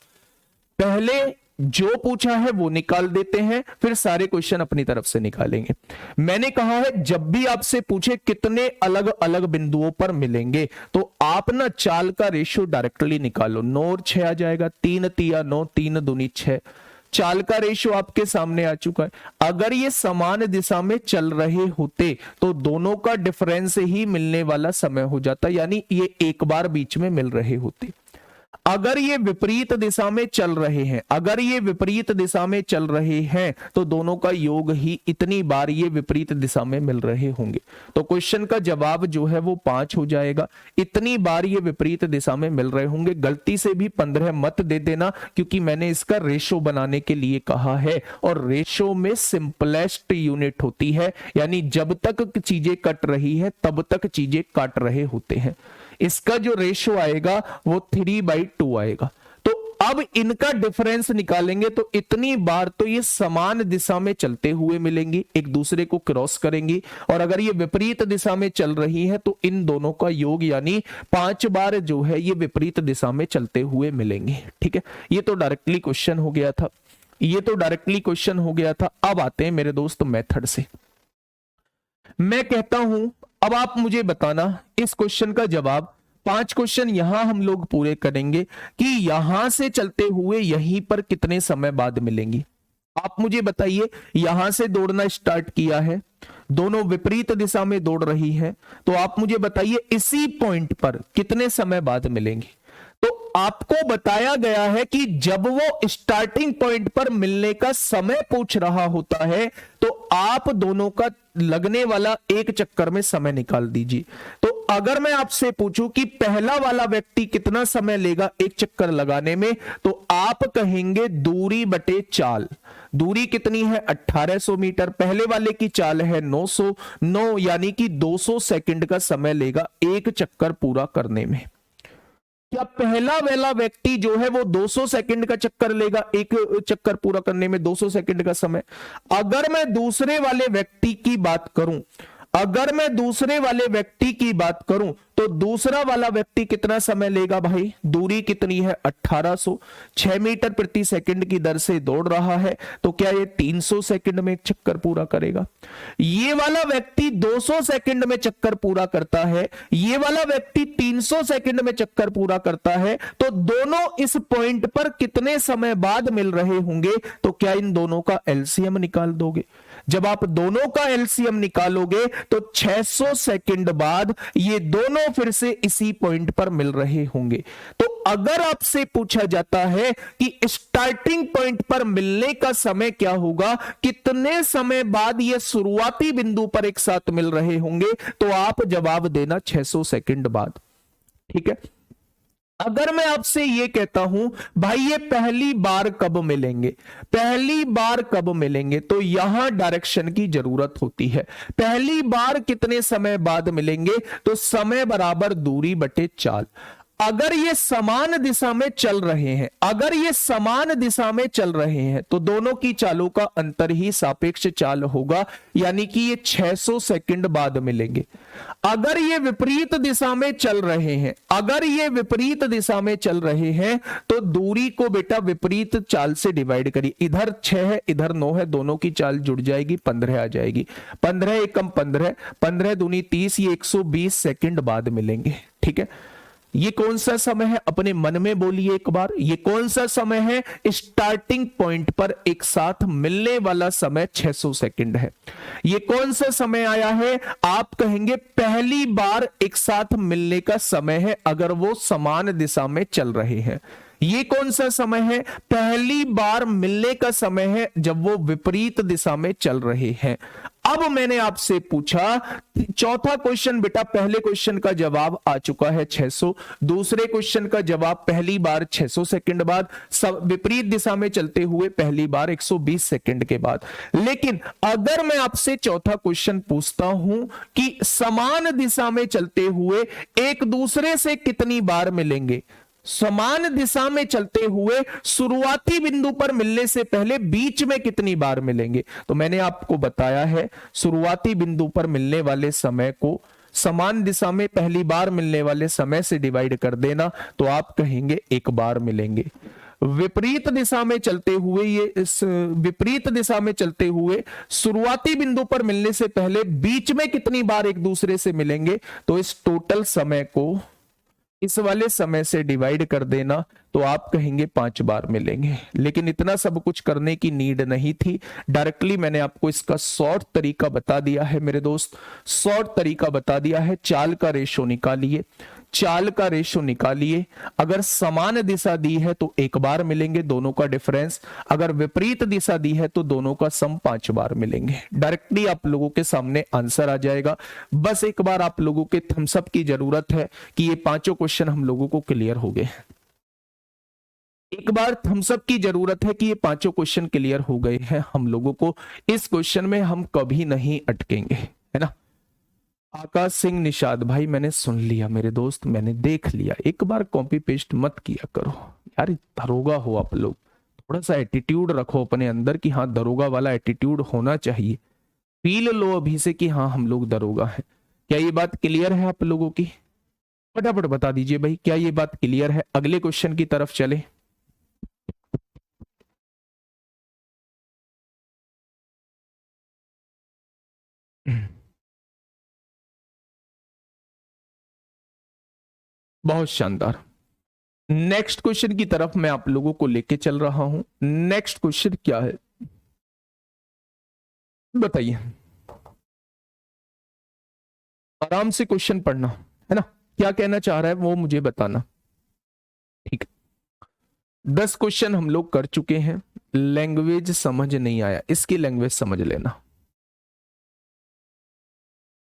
पहले जो पूछा है वो निकाल देते हैं, फिर सारे क्वेश्चन अपनी तरफ से निकालेंगे। मैंने कहा है जब भी आपसे पूछे कितने अलग अलग बिंदुओं पर मिलेंगे तो आप ना चाल का रेशियो डायरेक्टली निकालो। 9 और 6 आ जाएगा, 3 तिया 9, 3 दूनी 6। चाल का रेशियो आपके सामने आ चुका है। अगर ये समान दिशा में चल रहे होते तो दोनों का डिफरेंस ही मिलने वाला समय हो जाता, यानी ये एक बार बीच में मिल रहे होते। अगर ये विपरीत दिशा में चल रहे हैं, अगर ये विपरीत दिशा में चल रहे हैं तो दोनों का योग ही इतनी बार ये विपरीत दिशा में मिल रहे होंगे। तो क्वेश्चन का जवाब जो है वो 5 हो जाएगा। इतनी बार ये विपरीत दिशा में मिल रहे होंगे। गलती से भी 15 मत दे देना, क्योंकि मैंने इसका रेशो बनाने के लिए कहा है, और रेशो में सिंपलेस्ट यूनिट होती है, यानी जब तक चीजें कट रही है तब तक चीजें काट रहे होते हैं। इसका जो रेशो आएगा वो 3/2 आएगा। तो अब इनका डिफरेंस निकालेंगे तो इतनी बार तो ये समान दिशा में चलते हुए मिलेंगी, एक दूसरे को क्रॉस करेंगी, और अगर ये विपरीत दिशा में चल रही है तो इन दोनों का योग यानी 5 बार जो है ये विपरीत दिशा में चलते हुए मिलेंगे, ठीक है। ये तो डायरेक्टली क्वेश्चन हो गया था, ये तो डायरेक्टली क्वेश्चन हो गया था। अब आते हैं मेरे दोस्त मेथड से। मैं कहता हूं अब आप मुझे बताना इस क्वेश्चन का जवाब। 5 क्वेश्चन यहां हम लोग पूरे करेंगे कि यहां से चलते हुए यहीं पर कितने समय बाद मिलेंगी। आप मुझे बताइए, यहां से दौड़ना स्टार्ट किया है, दोनों विपरीत दिशा में दौड़ रही है, तो आप मुझे बताइए इसी पॉइंट पर कितने समय बाद मिलेंगी। तो आपको बताया गया है कि जब वो स्टार्टिंग पॉइंट पर मिलने का समय पूछ रहा होता है तो आप दोनों का लगने वाला एक चक्कर में समय निकाल दीजिए। तो अगर मैं आपसे पूछूं कि पहला वाला व्यक्ति कितना समय लेगा एक चक्कर लगाने में, तो आप कहेंगे दूरी बटे चाल। दूरी कितनी है? 1800 मीटर। पहले वाले की चाल है 909, यानी कि 200 सेकंड का समय लेगा एक चक्कर पूरा करने में। क्या पहला वाला व्यक्ति जो है वो 200 सेकंड का चक्कर लेगा एक चक्कर पूरा करने में? 200 सेकंड का समय। अगर मैं दूसरे वाले व्यक्ति की बात करूं, अगर मैं दूसरे वाले व्यक्ति की बात करूं तो दूसरा वाला व्यक्ति कितना समय लेगा भाई? दूरी कितनी है? 1800। 6 मीटर प्रति सेकंड की दर से दौड़ रहा है, तो क्या ये 300 सेकंड में एक चक्कर पूरा करेगा? ये वाला व्यक्ति 200 सेकंड में चक्कर पूरा करता है, ये वाला व्यक्ति 300 सेकंड में चक्कर पूरा करता है, तो दोनों इस पॉइंट पर कितने समय बाद मिल रहे होंगे? तो क्या इन दोनों का एलसीएम निकाल दोगे? जब आप दोनों का एलसीएम निकालोगे तो 600 सेकंड बाद ये दोनों फिर से इसी पॉइंट पर मिल रहे होंगे। तो अगर आपसे पूछा जाता है कि स्टार्टिंग पॉइंट पर मिलने का समय क्या होगा, कितने समय बाद ये शुरुआती बिंदु पर एक साथ मिल रहे होंगे, तो आप जवाब देना 600 सेकंड बाद। ठीक है। अगर मैं आपसे ये कहता हूं भाई ये पहली बार कब मिलेंगे, पहली बार कब मिलेंगे, तो यहां डायरेक्शन की जरूरत होती है। पहली बार कितने समय बाद मिलेंगे, तो समय बराबर दूरी बटे चाल। अगर ये समान दिशा में चल रहे हैं, अगर ये समान दिशा में चल रहे हैं, तो दोनों की चालों का अंतर ही सापेक्ष चाल होगा, यानी कि ये 600 सेकंड बाद मिलेंगे। अगर ये विपरीत दिशा में चल रहे हैं, अगर ये विपरीत दिशा में चल रहे हैं, तो दूरी को बेटा विपरीत चाल से डिवाइड करिए। इधर 6 है, इधर 9 है, दोनों की चाल जुड़ जाएगी, 15 आ जाएगी। 15 एकम 15, 15 दूनी 30, ये 120 सेकंड बाद मिलेंगे। ठीक है। ये कौन सा समय है? अपने मन में बोलिए एक बार, ये कौन सा समय है? स्टार्टिंग पॉइंट पर एक साथ मिलने वाला समय 600 सेकंड है। ये कौन सा समय आया है? आप कहेंगे पहली बार एक साथ मिलने का समय है, अगर वो समान दिशा में चल रहे हैं। ये कौन सा समय है? पहली बार मिलने का समय है जब वो विपरीत दिशा में चल रहे हैं। अब मैंने आपसे पूछा चौथा क्वेश्चन, बेटा पहले क्वेश्चन का जवाब आ चुका है 600, दूसरे क्वेश्चन का जवाब पहली बार 600 सेकंड बाद, सब विपरीत दिशा में चलते हुए पहली बार 120 सेकंड के बाद। लेकिन अगर मैं आपसे चौथा क्वेश्चन पूछता हूं कि समान दिशा में चलते हुए एक दूसरे से कितनी बार मिलेंगे, समान दिशा में चलते हुए शुरुआती बिंदु पर मिलने से पहले बीच में कितनी बार मिलेंगे, तो मैंने आपको बताया है शुरुआती बिंदु पर मिलने वाले समय को समान दिशा में पहली बार मिलने वाले समय से डिवाइड कर देना, तो आप कहेंगे एक बार मिलेंगे। विपरीत दिशा में चलते हुए, ये इस विपरीत दिशा में चलते हुए शुरुआती बिंदु पर मिलने से पहले बीच में कितनी बार एक दूसरे से मिलेंगे, तो इस टोटल समय को इस वाले समय से डिवाइड कर देना, तो आप कहेंगे 5 बार मिलेंगे। लेकिन इतना सब कुछ करने की नीड नहीं थी, डायरेक्टली मैंने आपको इसका शॉर्ट तरीका बता दिया है मेरे दोस्त, शॉर्ट तरीका बता दिया है। चाल का रेशो निकालिए, चाल का रेशो निकालिए। अगर समान दिशा दी है तो एक बार मिलेंगे, दोनों का डिफरेंस। अगर विपरीत दिशा दी है तो दोनों का सम 5 बार मिलेंगे। डायरेक्टली आप लोगों के सामने आंसर आ जाएगा। बस एक बार आप लोगों के थम्स अप की जरूरत है कि ये पांचों क्वेश्चन हम लोगों को क्लियर हो गए। एक बार थम्स अप की जरूरत है कि ये पांचों क्वेश्चन क्लियर हो गए हैं हम लोगों को। इस क्वेश्चन में हम कभी नहीं अटकेंगे, है ना। आकाश सिंह निषाद भाई, मैंने सुन लिया मेरे दोस्त, मैंने देख लिया। एक बार कॉपी पेस्ट मत किया करो यार, दरोगा हो आप लोग, थोड़ा सा एटीट्यूड रखो अपने अंदर कि हाँ दरोगा वाला एटीट्यूड होना चाहिए। फील लो अभी से कि हाँ हम लोग दरोगा हैं। क्या ये बात क्लियर है आप लोगों की? फटाफट बता दीजिए भाई, क्या ये बात क्लियर है? अगले क्वेश्चन की तरफ चले। बहुत शानदार। नेक्स्ट क्वेश्चन की तरफ मैं आप लोगों को लेके चल रहा हूं। नेक्स्ट क्वेश्चन क्या है बताइए, आराम से क्वेश्चन पढ़ना, है ना। क्या कहना चाह रहा है वो मुझे बताना। ठीक है, 10 क्वेश्चन हम लोग कर चुके हैं। लैंग्वेज समझ नहीं आया, इसकी लैंग्वेज समझ लेना।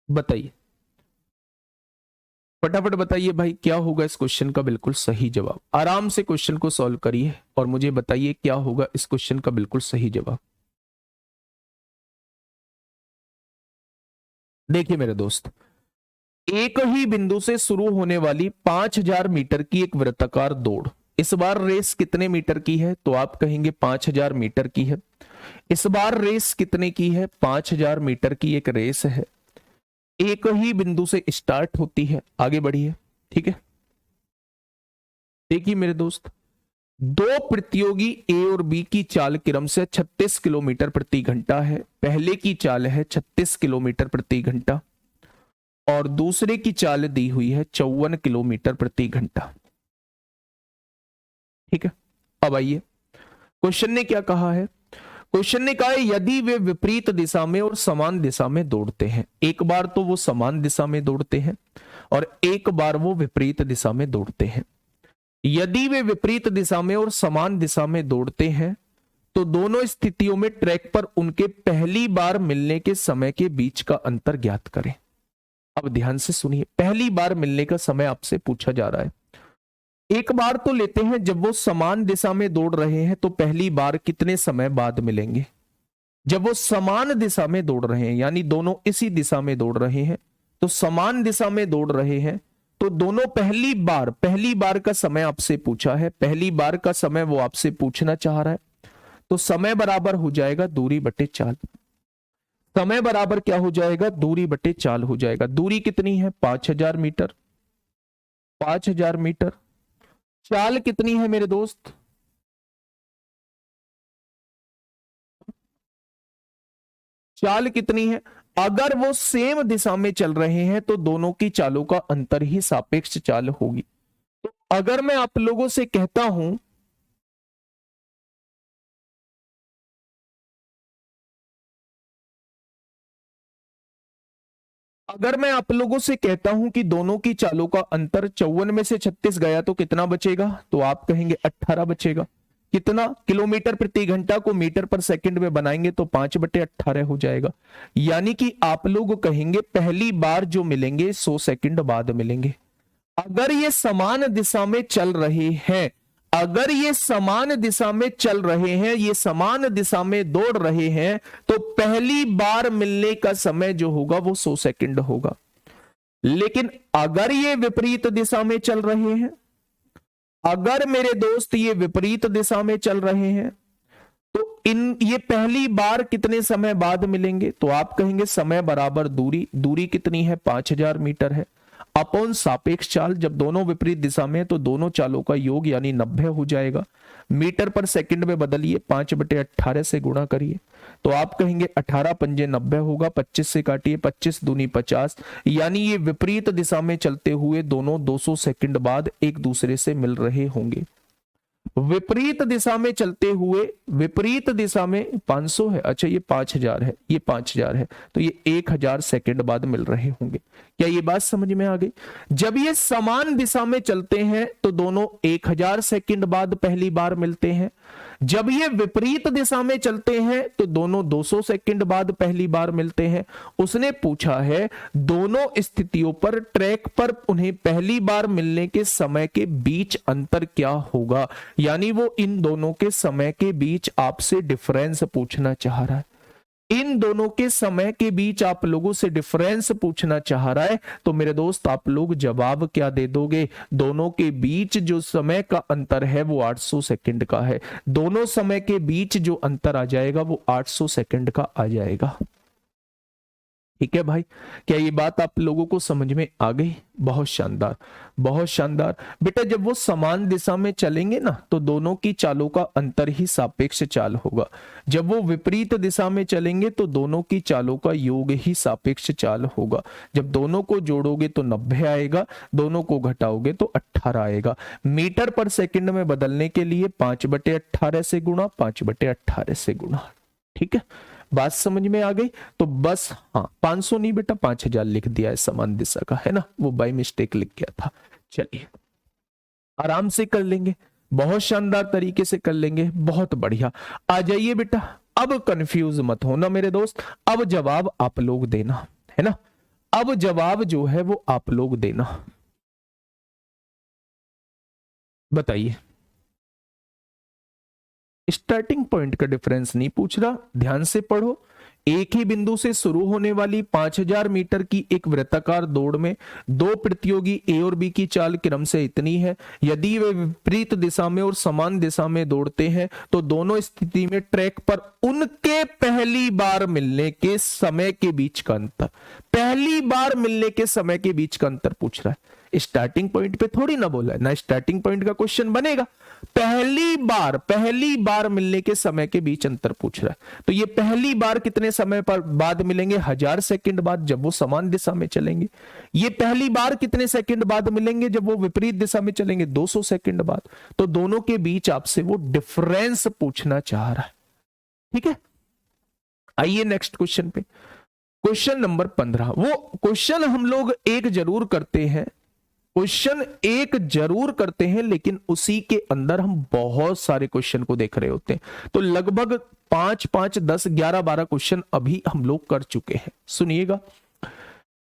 बताइए, फटाफट बताइए भाई, क्या होगा इस क्वेश्चन का बिल्कुल सही जवाब। आराम से क्वेश्चन को सॉल्व करिए और मुझे बताइए क्या होगा इस क्वेश्चन का बिल्कुल सही जवाब। देखिए मेरे दोस्त, एक ही बिंदु से शुरू होने वाली 5000 मीटर की एक वृत्ताकार दौड़, इस बार रेस कितने मीटर की है? तो आप कहेंगे 5000 मीटर की है। इस बार रेस कितने की है? 5000 मीटर की एक रेस है, एक ही बिंदु से स्टार्ट होती है। आगे बढ़िए, ठीक है। देखिए मेरे दोस्त, दो प्रतियोगी ए और बी की चाल क्रम से 36 किलोमीटर प्रति घंटा है। पहले की चाल है 36 किलोमीटर प्रति घंटा और दूसरे की चाल दी हुई है 54 किलोमीटर प्रति घंटा। ठीक है, अब आइए, क्वेश्चन ने क्या कहा है? क्वेश्चन ने कहा है यदि वे विपरीत दिशा में और समान दिशा में दौड़ते हैं। एक बार तो वो समान दिशा में दौड़ते हैं और एक बार वो विपरीत दिशा में दौड़ते हैं। यदि वे विपरीत दिशा में और समान दिशा में दौड़ते हैं तो दोनों स्थितियों में ट्रैक पर उनके पहली बार मिलने के समय के बीच का अंतर ज्ञात करें। अब ध्यान से सुनिए, पहली बार मिलने का समय आपसे पूछा जा रहा है। एक बार तो लेते हैं जब वो समान दिशा में दौड़ रहे हैं तो पहली बार कितने समय बाद मिलेंगे? जब वो समान दिशा में दौड़ रहे हैं, यानी दोनों इसी दिशा में दौड़ रहे हैं, तो समान दिशा में दौड़ रहे हैं तो दोनों पहली बार का समय आपसे पूछा है, पहली बार का समय वो आपसे पूछना चाह रहा है। तो समय बराबर हो जाएगा दूरी बटे चाल। समय बराबर क्या हो जाएगा? दूरी बटे चाल हो जाएगा। दूरी कितनी है? 5000 मीटर। 5000 मीटर। चाल कितनी है मेरे दोस्त? चाल कितनी है? अगर वो सेम दिशा में चल रहे हैं तो दोनों की चालों का अंतर ही सापेक्ष चाल होगी। तो अगर मैं आप लोगों से कहता हूं, अगर मैं आप लोगों से कहता हूं कि दोनों की चालों का अंतर 54 में से 36 गया तो कितना बचेगा? तो आप कहेंगे 18 बचेगा। कितना? किलोमीटर प्रति घंटा को मीटर पर सेकंड में बनाएंगे तो 5/18 हो जाएगा। यानी कि आप लोग कहेंगे पहली बार जो मिलेंगे 100 सेकंड बाद मिलेंगे। अगर ये समान दिशा में चल रहे हैं, अगर ये समान दिशा में चल रहे हैं, ये समान दिशा में दौड़ रहे हैं, तो पहली बार मिलने का समय जो होगा वो 100 सेकंड होगा। लेकिन अगर ये विपरीत दिशा में चल रहे हैं, अगर मेरे दोस्त ये विपरीत दिशा में चल रहे हैं, तो ये पहली बार कितने समय बाद मिलेंगे? तो आप कहेंगे समय बराबर दूरी। दूरी कितनी है? 5000 मीटर है, अपॉन सापेक्ष चाल। जब दोनों विपरीत दिशा में तो दोनों चालों का योग यानी 90 हो जाएगा। मीटर पर सेकंड में बदलिए, 5/18 से गुणा करिए तो आप कहेंगे 18 पंजे 90 होगा। 25 से काटिए, 25 दूनी 50, यानी ये विपरीत दिशा में चलते हुए दोनों 200 सेकंड बाद एक दूसरे से मिल रहे होंगे। विपरीत दिशा में चलते हुए, विपरीत दिशा में 500 है, अच्छा ये 5000 है, ये 5000 है, तो ये 1000 सेकंड बाद मिल रहे होंगे। क्या ये बात समझ में आ गई? जब ये समान दिशा में चलते हैं तो दोनों 1000 सेकंड बाद पहली बार मिलते हैं। जब ये विपरीत दिशा में चलते हैं तो दोनों 200 सेकंड बाद पहली बार मिलते हैं। उसने पूछा है दोनों स्थितियों पर ट्रैक पर उन्हें पहली बार मिलने के समय के बीच अंतर क्या होगा, यानी वो इन दोनों के समय के बीच आपसे डिफरेंस पूछना चाह रहा है। इन दोनों के समय के बीच आप लोगों से डिफरेंस पूछना चाह रहा है। तो मेरे दोस्त आप लोग जवाब क्या दे दोगे? दोनों के बीच जो समय का अंतर है वो 800 सेकंड का है। दोनों समय के बीच जो अंतर आ जाएगा वो 800 सेकंड का आ जाएगा। ठीक है भाई, क्या ये बात आप लोगों को समझ में आ गई? बहुत शानदार, बहुत शानदार। बेटा जब वो समान दिशा में चलेंगे ना तो दोनों की चालों का अंतर ही सापेक्ष चाल होगा। जब वो विपरीत दिशा में चलेंगे तो दोनों की चालों का योग ही सापेक्ष चाल होगा। जब दोनों को जोड़ोगे तो 90 आएगा, दोनों को घटाओगे तो 18 आएगा। मीटर पर सेकंड में बदलने के लिए 5/18 से गुणा, 5/18 से गुणा। ठीक है, बात समझ में आ गई? तो बस हाँ, 500 नहीं बेटा 5000 लिख दिया है, समान दिशा का है ना, वो बाई मिस्टेक लिख गया था। चलिए आराम से कर लेंगे, बहुत शानदार तरीके से कर लेंगे, बहुत बढ़िया। आ जाइए बेटा, अब कंफ्यूज मत होना मेरे दोस्त, अब जवाब आप लोग देना है ना, अब जवाब जो है वो आप लोग देना। बताइए, स्टार्टिंग पॉइंट का डिफरेंस नहीं पूछ रहा, ध्यान से पढ़ो। एक ही बिंदु से शुरू होने वाली 5000 मीटर की एक वृत्ताकार दौड़ में दो प्रतियोगी ए और बी की चाल क्रम से इतनी है। यदि वे विपरीत दिशा में और समान दिशा में दौड़ते हैं तो दोनों स्थिति में ट्रैक पर उनके पहली बार मिलने के समय के बीच का अंतर, पहली बार मिलने के समय के बीच का अंतर पूछ रहा है। स्टार्टिंग पॉइंट पे थोड़ी ना बोला है ना, स्टार्टिंग पॉइंट का क्वेश्चन बनेगा। पहली बार मिलने के समय के बीच अंतर पूछ रहा है, तो ये पहली बार कितने समय पर बाद मिलेंगे? 1000 सेकंड बाद, जब वो समान दिशा में चलेंगे। ये पहली बार कितने सेकंड बाद मिलेंगे? जब वो विपरीत दिशा में चलेंगे, 200 सेकंड बाद। तो दोनों के बीच आपसे वो डिफरेंस पूछना चाह रहा है, ठीक है। आइए नेक्स्ट क्वेश्चन पे, क्वेश्चन नंबर 15। वो क्वेश्चन हम लोग एक जरूर करते हैं, क्वेश्चन एक जरूर करते हैं, लेकिन उसी के अंदर हम बहुत सारे क्वेश्चन को देख रहे होते हैं। तो लगभग 5, 5, 10, 11, 12 क्वेश्चन अभी हम लोग कर चुके हैं। सुनिएगा,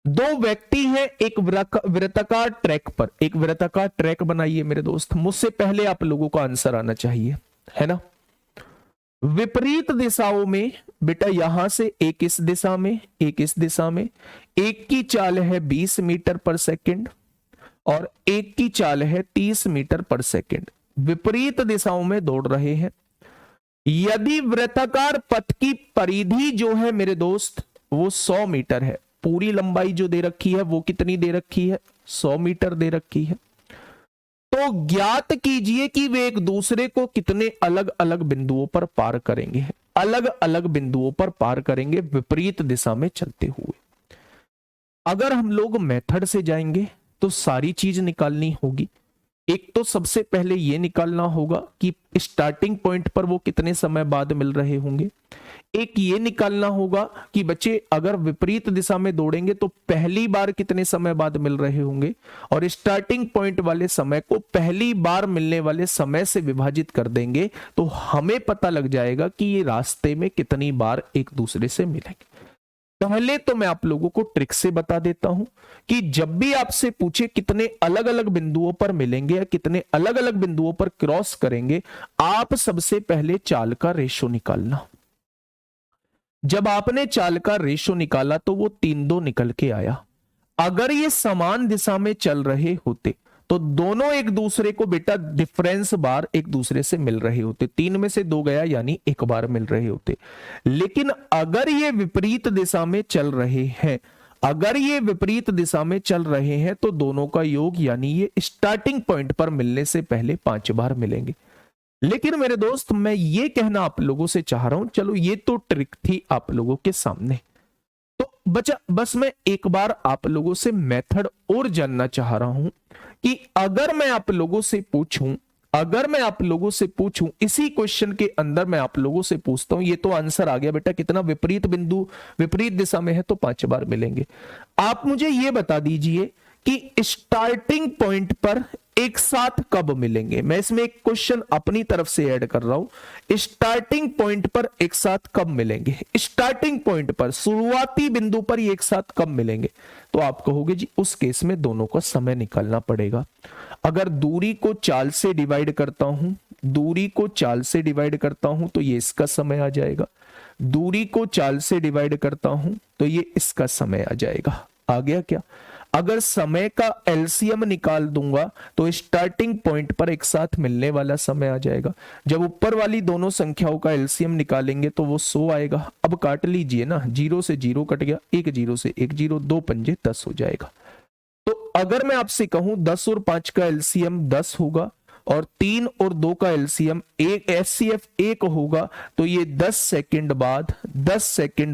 दो व्यक्ति हैं एक वृत्ताकार ट्रैक पर, एक वृत्ताकार ट्रैक बनाइए मेरे दोस्त। मुझसे पहले आप लोगों का आंसर आना चाहिए, है ना। विपरीत दिशाओं में बेटा, यहां से एक इस दिशा में, एक इस दिशा में, एक की चाल है 20 मीटर पर सेकंड और एक की चाल है 30 मीटर पर सेकंड। विपरीत दिशाओं में दौड़ रहे हैं। यदि वृत्ताकार पथ की परिधि जो है मेरे दोस्त वो 100 मीटर है, पूरी लंबाई जो दे रखी है वो कितनी दे रखी है? 100 मीटर दे रखी है। तो ज्ञात कीजिए कि वे एक दूसरे को कितने अलग अलग बिंदुओं पर पार करेंगे, अलग अलग बिंदुओं पर पार करेंगे विपरीत दिशा में चलते हुए। अगर हम लोग मेथड से जाएंगे तो सारी चीज निकालनी होगी। एक तो सबसे पहले यह निकालना होगा कि स्टार्टिंग पॉइंट पर वो कितने समय बाद मिल रहे होंगे। एक ये निकालना होगा कि बच्चे अगर विपरीत दिशा में दौड़ेंगे तो पहली बार कितने समय बाद मिल रहे होंगे, और स्टार्टिंग पॉइंट वाले समय को पहली बार मिलने वाले समय से विभाजित कर देंगे तो हमें पता लग जाएगा कि ये रास्ते में कितनी बार एक दूसरे से मिलेंगे। पहले तो मैं आप लोगों को ट्रिक से बता देता हूं कि जब भी आपसे पूछे कितने अलग अलग बिंदुओं पर मिलेंगे या कितने अलग अलग बिंदुओं पर क्रॉस करेंगे, आप सबसे पहले चाल का रेशो निकालना। जब आपने चाल का रेशो निकाला तो वो 3-2 निकल के आया। अगर ये समान दिशा में चल रहे होते तो दोनों एक दूसरे को बेटा डिफरेंस बार एक दूसरे से मिल रहे होते, 3 में से 2 गया यानी एक बार मिल रहे होते। लेकिन अगर ये विपरीत दिशा में चल रहे हैं, अगर ये विपरीत दिशा में चल रहे हैं तो दोनों का योग यानी ये स्टार्टिंग पॉइंट पर मिलने से पहले 5 बार मिलेंगे। लेकिन मेरे दोस्त मैं ये कहना आप लोगों से चाह रहा हूं, चलो ये तो ट्रिक थी आप लोगों के सामने, तो बचा बस मैं एक बार आप लोगों से मेथड और जानना चाह रहा हूं कि अगर मैं आप लोगों से पूछूं, अगर मैं आप लोगों से पूछूं इसी क्वेश्चन के अंदर मैं आप लोगों से पूछता हूं, ये तो आंसर आ गया बेटा कितना, विपरीत बिंदु विपरीत दिशा में है तो 5 बार मिलेंगे। आप मुझे ये बता दीजिए कि स्टार्टिंग पॉइंट पर एक साथ कब मिलेंगे। मैं इसमें एक क्वेश्चन अपनी तरफ से ऐड कर रहा हूं, स्टार्टिंग पॉइंट पर एक साथ कब मिलेंगे, स्टार्टिंग पॉइंट पर शुरुआती बिंदु पर ये एक साथ कब मिलेंगे। तो आप कहोगे जी उस केस में दोनों का समय निकालना पड़ेगा। अगर दूरी को चाल से डिवाइड करता हूं, दूरी को चाल से डिवाइड करता हूं तो ये इसका समय आ जाएगा, दूरी को चाल से डिवाइड करता हूं तो ये इसका समय आ जाएगा। आ गया क्या? अगर समय का एलसीएम निकाल दूंगा तो स्टार्टिंग पॉइंट पर एक साथ मिलने वाला समय आ जाएगा। जब ऊपर वाली दोनों संख्याओं का एलसीएम निकालेंगे तो वो 100 आएगा। अब काट लीजिए ना, 0 से 0 कट गया, 1 0 से 1 0, 2 पंजे 10 हो जाएगा। तो अगर मैं आपसे कहूं 10 और 5 का एलसीएम 10 होगा और 3 और 2 का एलसीएम एक एचसीएफ 1 होगा, तो ये 10 सेकंड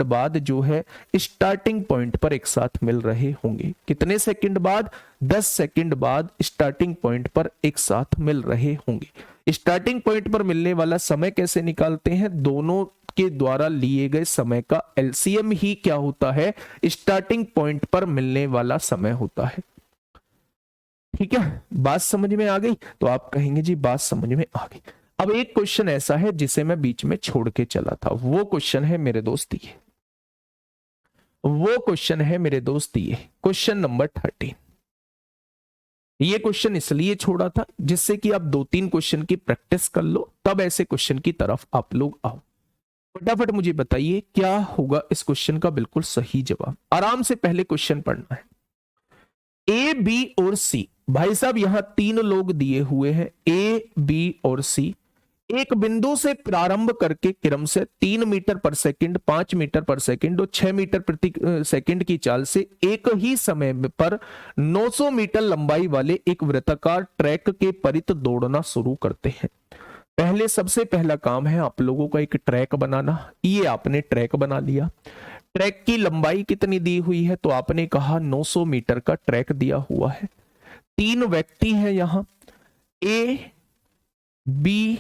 बाद जो है स्टार्टिंग पॉइंट पर एक साथ मिल रहे होंगे। कितने सेकंड बाद? 10 सेकंड बाद स्टार्टिंग पॉइंट पर एक साथ मिल रहे होंगे। स्टार्टिंग पॉइंट पर मिलने वाला समय कैसे निकालते हैं? दोनों के द्वारा लिए गए समय का एलसीएम ही क्या होता है? स्टार्टिंग पॉइंट पर मिलने वाला समय होता है। ठीक है, बात समझ में आ गई? तो आप कहेंगे जी बात समझ में आ गई। अब एक क्वेश्चन ऐसा है जिसे मैं बीच में छोड़ के चला था, वो क्वेश्चन है मेरे दोस्त ये, वो क्वेश्चन है मेरे दोस्त ये क्वेश्चन नंबर 13। ये क्वेश्चन इसलिए छोड़ा था जिससे कि आप 2-3 क्वेश्चन की प्रैक्टिस कर लो, तब ऐसे क्वेश्चन की तरफ आप लोग आओ। फटाफट मुझे बताइए क्या होगा इस क्वेश्चन का बिल्कुल सही जवाब। आराम से पहले क्वेश्चन पढ़ना है। ए, बी और सी, भाई साहब यहां 3 लोग दिए हुए हैं, ए, बी और सी। एक बिंदु से प्रारंभ करके क्रम से 3 मीटर पर सेकंड, 5 मीटर पर सेकंड और 6 मीटर प्रति सेकंड की चाल से एक ही समय पर 900 मीटर लंबाई वाले एक वृत्ताकार ट्रैक के परित दौड़ना शुरू करते हैं। पहले सबसे पहला काम है आप लोगों का एक ट्रैक बनाना। ये आपने ट्रैक बना लिया। ट्रैक की लंबाई कितनी दी हुई है? तो आपने कहा 900 मीटर का ट्रैक दिया हुआ है। 3 व्यक्ति हैं यहां, ए, बी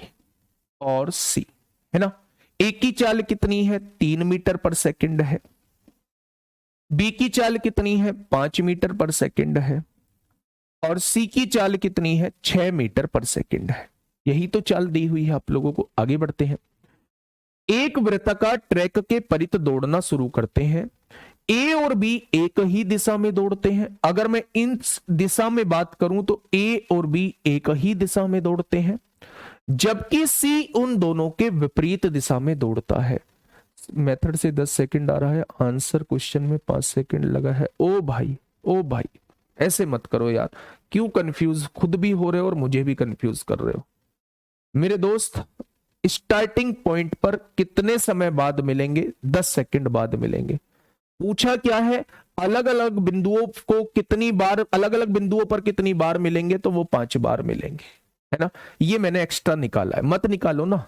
और सी, है ना। ए की चाल कितनी है? 3 मीटर पर सेकंड है। बी की चाल कितनी है? 5 मीटर पर सेकंड है। और सी की चाल कितनी है? 6 मीटर पर सेकंड है। यही तो चाल दी हुई है आप लोगों को। आगे बढ़ते हैं। एक वृत्ताकार ट्रैक के परित दौड़ना शुरू करते हैं। ए और बी एक ही दिशा में दौड़ते हैं। अगर मैं इन दिशा में बात करूं तो ए और बी एक ही दिशा में दौड़ते हैं, जबकि सी उन दोनों के विपरीत दिशा में दौड़ता है। मेथड से 10 सेकंड आ रहा है, आंसर क्वेश्चन में 5 सेकंड लगा है। ओ भाई, ओ भाई, ऐसे मत करो यार, क्यों कंफ्यूज खुद भी हो रहे हो और मुझे भी कंफ्यूज कर रहे हो। मेरे दोस्त स्टार्टिंग पॉइंट पर कितने समय बाद मिलेंगे? 10 सेकंड बाद मिलेंगे। पूछा क्या है? अलग अलग बिंदुओं को कितनी बार, अलग अलग बिंदुओं पर कितनी बार मिलेंगे? तो वो 5 बार मिलेंगे, है ना। ये मैंने एक्स्ट्रा निकाला है, मत निकालो ना,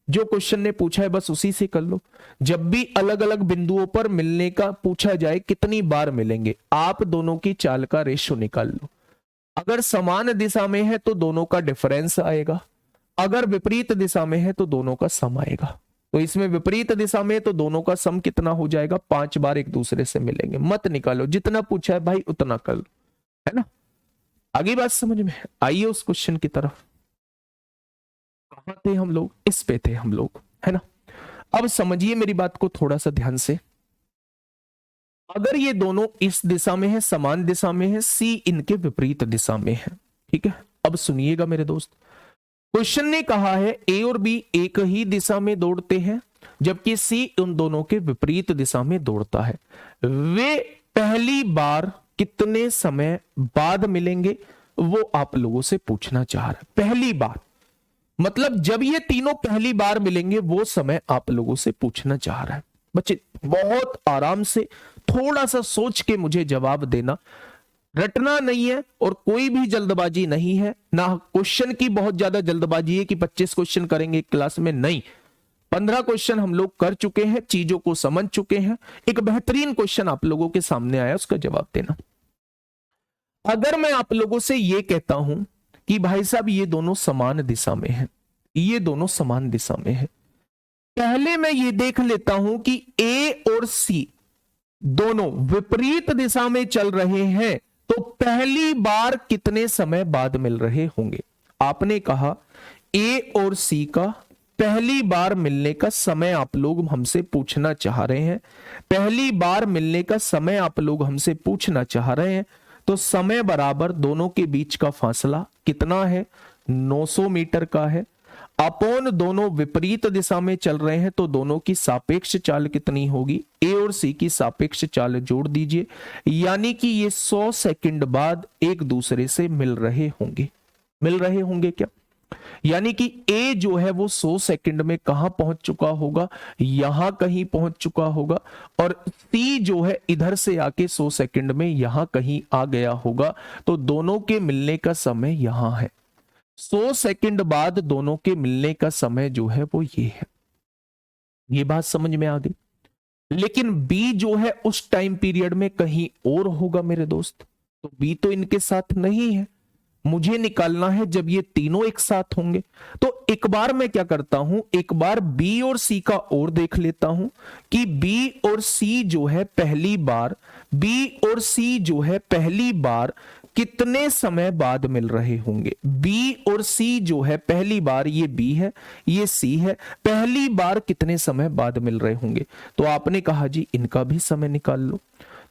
जो क्वेश्चन ने पूछा है बस उसी से कर लो। जब भी अलग अलग बिंदुओं पर मिलने का पूछा जाए कितनी बार मिलेंगे, आप दोनों की चाल का रेशियो निकाल लो। अगर समान दिशा में है तो दोनों का डिफरेंस आएगा, अगर विपरीत दिशा में है तो दोनों का सम आएगा। तो इसमें विपरीत दिशा में तो दोनों का सम कितना हो जाएगा? 5 बार एक दूसरे से मिलेंगे। मत निकालो, जितना पूछा है भाई उतना कर लो, है ना। आगे बात समझ में आइए उस क्वेश्चन की तरफ। कहां थे हम लोग? इस पे थे हम लोग, है ना। अब समझिए मेरी बात को थोड़ा सा ध्यान से। अगर ये दोनों इस दिशा में है, समान दिशा में है, सी इनके विपरीत दिशा में है, ठीक है। अब सुनिएगा मेरे दोस्त, क्वेश्चन ने कहा है ए और बी एक ही दिशा में दौड़ते हैं, जबकि सी उन दोनों के विपरीत दिशा में दौड़ता है। वे पहली बार कितने समय बाद मिलेंगे? वो आप लोगों से पूछना चाह रहा है। पहली बार मतलब जब ये तीनों पहली बार मिलेंगे वो समय आप लोगों से पूछना चाह रहा है। बच्चे बहुत आराम से थोड़ा सा सोच के मुझे जवाब देना, रटना नहीं है और कोई भी जल्दबाजी नहीं है, ना क्वेश्चन की बहुत ज्यादा जल्दबाजी है कि 25 क्वेश्चन करेंगे क्लास में, नहीं। 15 क्वेश्चन हम लोग कर चुके हैं, चीजों को समझ चुके हैं। एक बेहतरीन क्वेश्चन आप लोगों के सामने आया, उसका जवाब देना। अगर मैं आप लोगों से यह कहता हूं कि भाई साहब ये दोनों समान दिशा में हैं, ये दोनों समान दिशा में हैं, पहले मैं ये देख लेता हूं कि ए और सी दोनों विपरीत दिशा में चल रहे हैं, तो पहली बार कितने समय बाद मिल रहे होंगे? आपने कहा ए और सी का पहली बार मिलने का समय आप लोग हमसे पूछना चाह रहे हैं। पहली बार मिलने का समय आप लोग हमसे पूछना चाह रहे हैं, तो समय बराबर दोनों के बीच का फासला कितना है? 900 मीटर का है। अपॉन दोनों विपरीत दिशा में चल रहे हैं, तो दोनों की सापेक्ष चाल कितनी होगी? ए और सी की सापेक्ष चाल जोड़ दीजिए, यानी कि ये 100 सेकंड बाद एक दूसरे से मिल रहे होंगे। मिल रहे होंगे क्या? यानी कि ए जो है वो 100 सेकंड में कहां पहुंच चुका होगा? यहां कहीं पहुंच चुका होगा। और सी जो है इधर से आके 100 सेकंड में यहां कहीं आ गया होगा। तो दोनों के मिलने का समय यहां है। 100 सेकंड बाद दोनों के मिलने का समय जो है वो ये है। ये बात समझ में आ गई। लेकिन बी जो है उस टाइम पीरियड में कहीं और होगा मेरे दोस्त, तो बी तो इनके साथ नहीं है। मुझे निकालना है जब ये तीनों एक साथ होंगे। तो एक बार मैं क्या करता हूं, एक बार बी और सी का और देख लेता हूं कि बी और सी जो है पहली बार, बी और सी जो है पहली बार कितने समय बाद मिल रहे होंगे। बी और सी जो है, पहली बार ये बी है, ये सी है, पहली बार कितने समय बाद मिल रहे होंगे। तो आपने कहा जी इनका भी समय निकाल लो।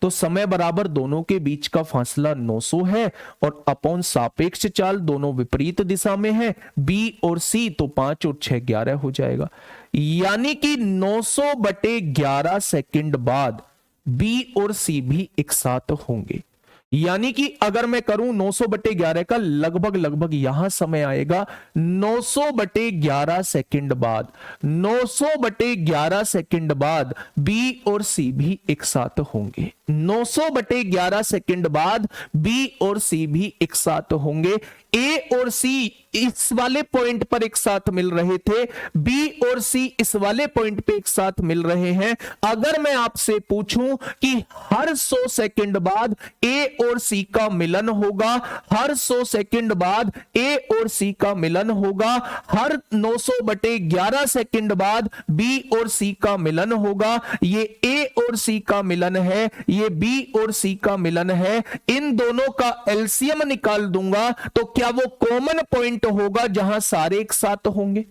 तो समय बराबर दोनों के बीच का फासला 900 है और अपॉन सापेक्ष चाल दोनों विपरीत दिशा में है, बी और सी, तो 5 और 6 11 हो जाएगा। यानी कि 900/11 सेकंड बाद बी और सी भी एक साथ होंगे। यानी कि अगर मैं करूं 900/11 का लगभग यहां समय आएगा 900/11 सेकंड बाद, 900/11 सेकंड बाद बी और सी भी एक साथ होंगे। 900/11 सेकंड बाद बी और सी भी एक साथ होंगे। ए और सी इस वाले पॉइंट पर एक साथ मिल रहे थे, बी और सी इस वाले पॉइंट पे एक साथ मिल रहे हैं। अगर मैं आपसे पूछूं कि हर 100 सेकंड बाद ए और सी का मिलन होगा, हर 100 सेकंड बाद ए और सी का मिलन होगा, हर 900/11 सेकंड बाद बी और सी का मिलन होगा, ये ए और सी का मिलन है, ये बी और सी का मिलन है, इन दोनों का एलसीएम निकाल दूंगा तो क्या वो कॉमन पॉइंट होगा जहां सारे एक साथ होंगे?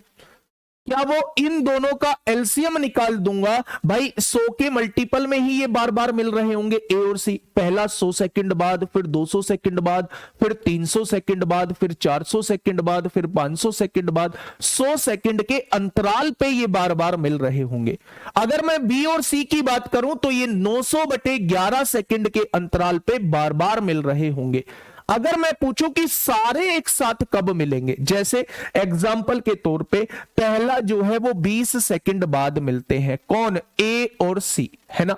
क्या वो इन दोनों का एलसीएम निकाल दूंगा भाई, 100 के मल्टीपल में ही ये बार बार मिल रहे होंगे ए और सी। पहला 100 सेकंड बाद, फिर 200 सेकंड बाद, फिर 300 सेकंड बाद, फिर 400 सेकंड बाद, फिर 500 सेकंड बाद, 100 सेकंड के अंतराल पे ये बार बार मिल रहे होंगे। अगर मैं बी और सी की बात करूं तो ये 900/11 सेकंड के अंतराल पे बार बार मिल रहे होंगे। अगर मैं पूछूं कि सारे एक साथ कब मिलेंगे, जैसे एग्जाम्पल के तौर पे पहला जो है वो 20 सेकंड बाद मिलते हैं, कौन, ए और सी, है ना।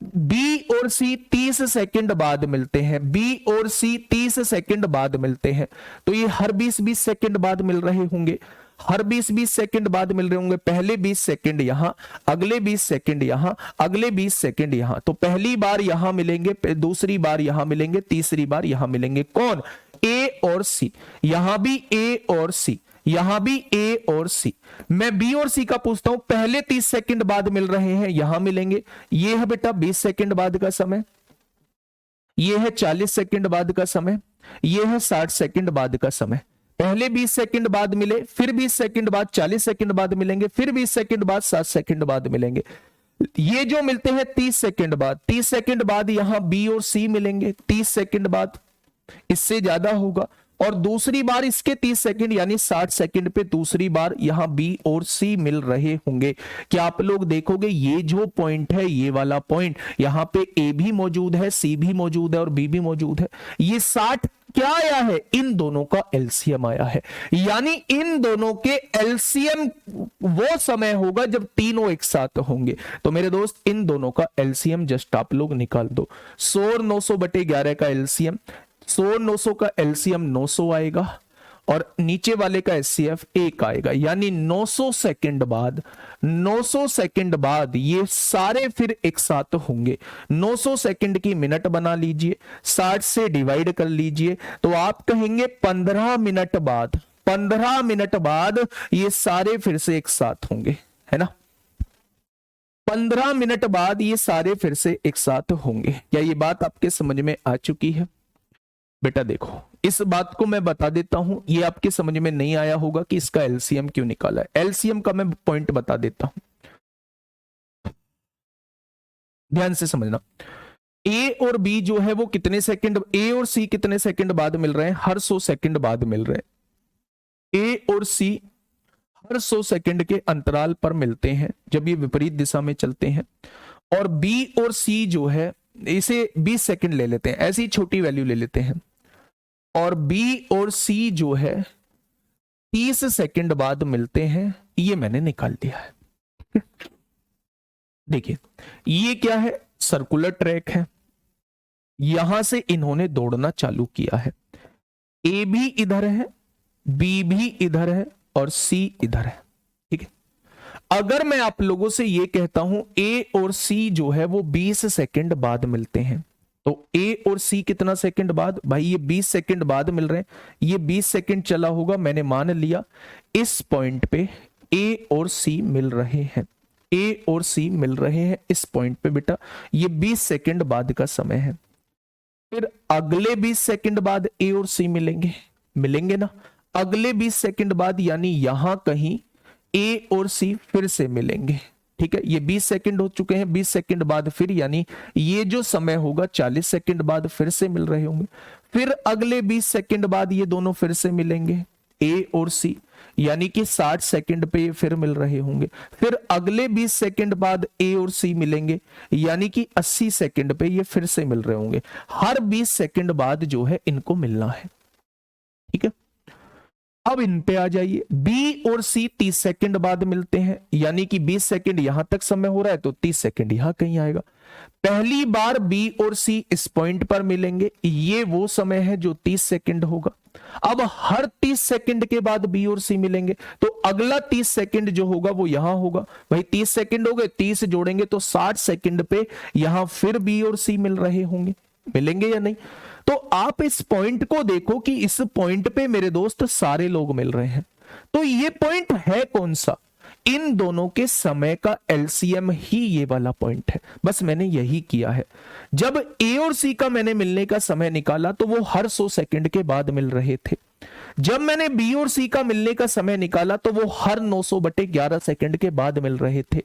बी और सी 30 सेकंड बाद मिलते हैं, बी और सी 30 सेकंड बाद मिलते हैं, तो ये हर 20-20 सेकंड बाद मिल रहे होंगे, हर 20-20 सेकंड बाद मिल रहे होंगे। पहले 20 सेकंड यहां, अगले 20 सेकंड यहां, अगले 20 सेकंड यहां, तो पहली बार यहां मिलेंगे, दूसरी बार यहां मिलेंगे, तीसरी बार यहां मिलेंगे, कौन, ए और सी। यहां भी ए और सी, यहां भी ए और सी। मैं बी और सी का पूछता हूं, पहले 30 सेकंड बाद मिल रहे हैं, यहां मिलेंगे, ये है बेटा 20 सेकंड बाद का समय, ये है 40 सेकंड बाद का समय, ये है 60 सेकंड बाद का समय। पहले 20 सेकंड बाद मिले, फिर 20 सेकंड बाद 40 सेकंड बाद मिलेंगे, फिर 20 सेकंड बाद 60 सेकंड बाद मिलेंगे। ये जो मिलते हैं 30 सेकंड बाद, 30 सेकंड बाद यहां बी और सी मिलेंगे, 30 सेकंड बाद, इससे ज्यादा होगा। और दूसरी बार इसके 30 सेकंड यानी 60 सेकंड पे दूसरी बार यहां बी और सी मिल रहे होंगे। क्या आप लोग देखोगे ये जो पॉइंट है, ये वाला पॉइंट, यहां पे ए भी मौजूद है, सी भी मौजूद है और बी भी मौजूद है। ये 60 क्या आया है, इन दोनों का एलसीएम आया है। यानी इन दोनों के एलसीएम वो समय होगा जब तीनों एक साथ होंगे। तो मेरे दोस्त इन दोनों का एलसीएम जस्ट आप लोग निकाल दो। 100 और 900/11 का एलसीएम, 100 और 900 का एलसीएम 900 आएगा और नीचे वाले का एचसीएफ 1 आएगा। यानी 900 सेकंड बाद, 900 सेकंड बाद ये सारे फिर एक साथ होंगे। 900 सेकंड की मिनट बना लीजिए, 60 से डिवाइड कर लीजिए, तो आप कहेंगे 15 मिनट बाद, 15 मिनट बाद ये सारे फिर से एक साथ होंगे, है ना। 15 मिनट बाद ये सारे फिर से एक साथ होंगे। क्या ये बात आपके समझ में आ चुकी है? बेटा देखो, इस बात को मैं बता देता हूं, ये आपके समझ में नहीं आया होगा कि इसका एलसीएम क्यों निकाला है। एलसीएम का मैं पॉइंट बता देता हूं, ध्यान से समझना। ए और बी जो है वो कितने सेकंड, ए और सी कितने सेकंड बाद मिल रहे हैं, हर 100 सेकंड बाद मिल रहे हैं। ए और सी हर 100 सेकंड के अंतराल पर मिलते हैं जब ये विपरीत दिशा में चलते हैं। और बी और सी जो है, इसे 20 सेकंड ले लेते हैं, ऐसी छोटी वैल्यू ले लेते हैं। और बी और सी जो है 30 सेकंड बाद मिलते हैं, ये मैंने निकाल दिया है। देखिए ये क्या है, सर्कुलर ट्रैक है, यहां से इन्होंने दौड़ना चालू किया है। ए भी इधर है, बी भी इधर है और सी इधर है, ठीक है। अगर मैं आप लोगों से ये कहता हूं ए और सी जो है वो 20 सेकंड बाद मिलते हैं, तो ए और सी कितना सेकंड बाद, भाई ये 20 सेकंड बाद मिल रहे हैं, ये 20 सेकंड चला होगा, मैंने मान लिया इस पॉइंट पे ए और सी मिल रहे हैं, ए और सी मिल रहे हैं इस पॉइंट पे बेटा, ये 20 सेकंड बाद का समय है। फिर अगले 20 सेकंड बाद ए और सी मिलेंगे, मिलेंगे ना। अगले 20 सेकंड बाद यानी यहां कहीं ए और सी फिर से मिलेंगे, ठीक है। ये 20 सेकंड हो चुके हैं, 20 सेकंड बाद फिर यानी ये जो समय होगा 40 सेकंड बाद फिर से मिल रहे होंगे। फिर अगले 20 सेकंड बाद ये दोनों फिर से मिलेंगे ए और सी, यानी कि 60 सेकंड पे ये फिर मिल रहे होंगे। फिर अगले 20 सेकंड बाद ए और सी मिलेंगे, यानी कि 80 सेकंड पे ये फिर से मिल रहे होंगे। हर 20 सेकंड बाद जो है इनको मिलना है, ठीक है। अब इन पे आ जाइए, बी और सी 30 सेकंड बाद मिलते हैं, यानी कि 20 सेकंड यहां तक समय हो रहा है तो 30 सेकंड यहां कहीं आएगा। पहली बार बी और सी इस पॉइंट पर मिलेंगे, ये वो समय है जो 30 सेकंड होगा। अब हर 30 सेकंड के बाद बी और सी मिलेंगे, तो अगला 30 सेकंड जो होगा वो यहां होगा। भाई 30 सेकंड हो गए, 30 जोड़ेंगे तो 60 सेकंड पे यहां फिर बी और सी मिल रहे होंगे, मिलेंगे या नहीं। तो आप इस पॉइंट को देखो कि इस पॉइंट पे मेरे दोस्त सारे लोग मिल रहे हैं, तो ये पॉइंट है कौन सा? इन दोनों के समय का एलसीएम ही ये वाला पॉइंट है। बस मैंने यही किया है। जब ए और सी का मैंने मिलने का समय निकाला तो वो हर 100 सेकंड के बाद मिल रहे थे। जब मैंने बी और सी का मिलने का समय निकाला तो वो हर 900/11 सेकंड के बाद मिल रहे थे।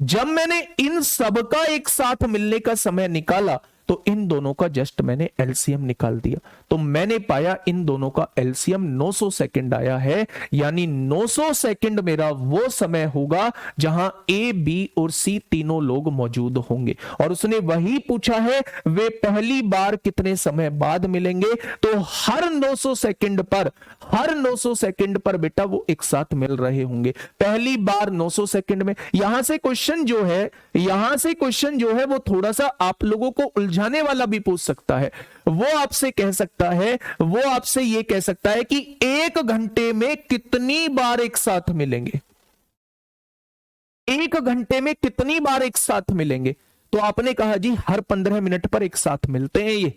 जब मैंने इन सबका एक साथ मिलने का समय निकाला तो इन दोनों का जस्ट मैंने एलसीएम निकाल दिया, तो मैंने पाया इन दोनों का एलसीएम 900 सेकंड आया है। यानी 900 सेकंड मेरा वो समय होगा जहां ए, बी और सी तीनों लोग मौजूद होंगे। और उसने वही पूछा है वे पहली बार कितने समय बाद मिलेंगे, तो हर 900 सेकंड पर, हर 900 सेकंड पर बेटा वो एक साथ मिल रहे होंगे। पहली बार 900 सेकंड में। यहां से क्वेश्चन जो है, यहां से क्वेश्चन जो है वो थोड़ा सा आप लोगों को उलझाने वाला भी पूछ सकता है। वो आपसे कह सकता है, वो आपसे ये कह सकता है कि 1 घंटे में कितनी बार एक साथ मिलेंगे, 1 घंटे में कितनी बार एक साथ मिलेंगे। तो आपने कहा जी हर 15 मिनट पर एक साथ मिलते हैं ये,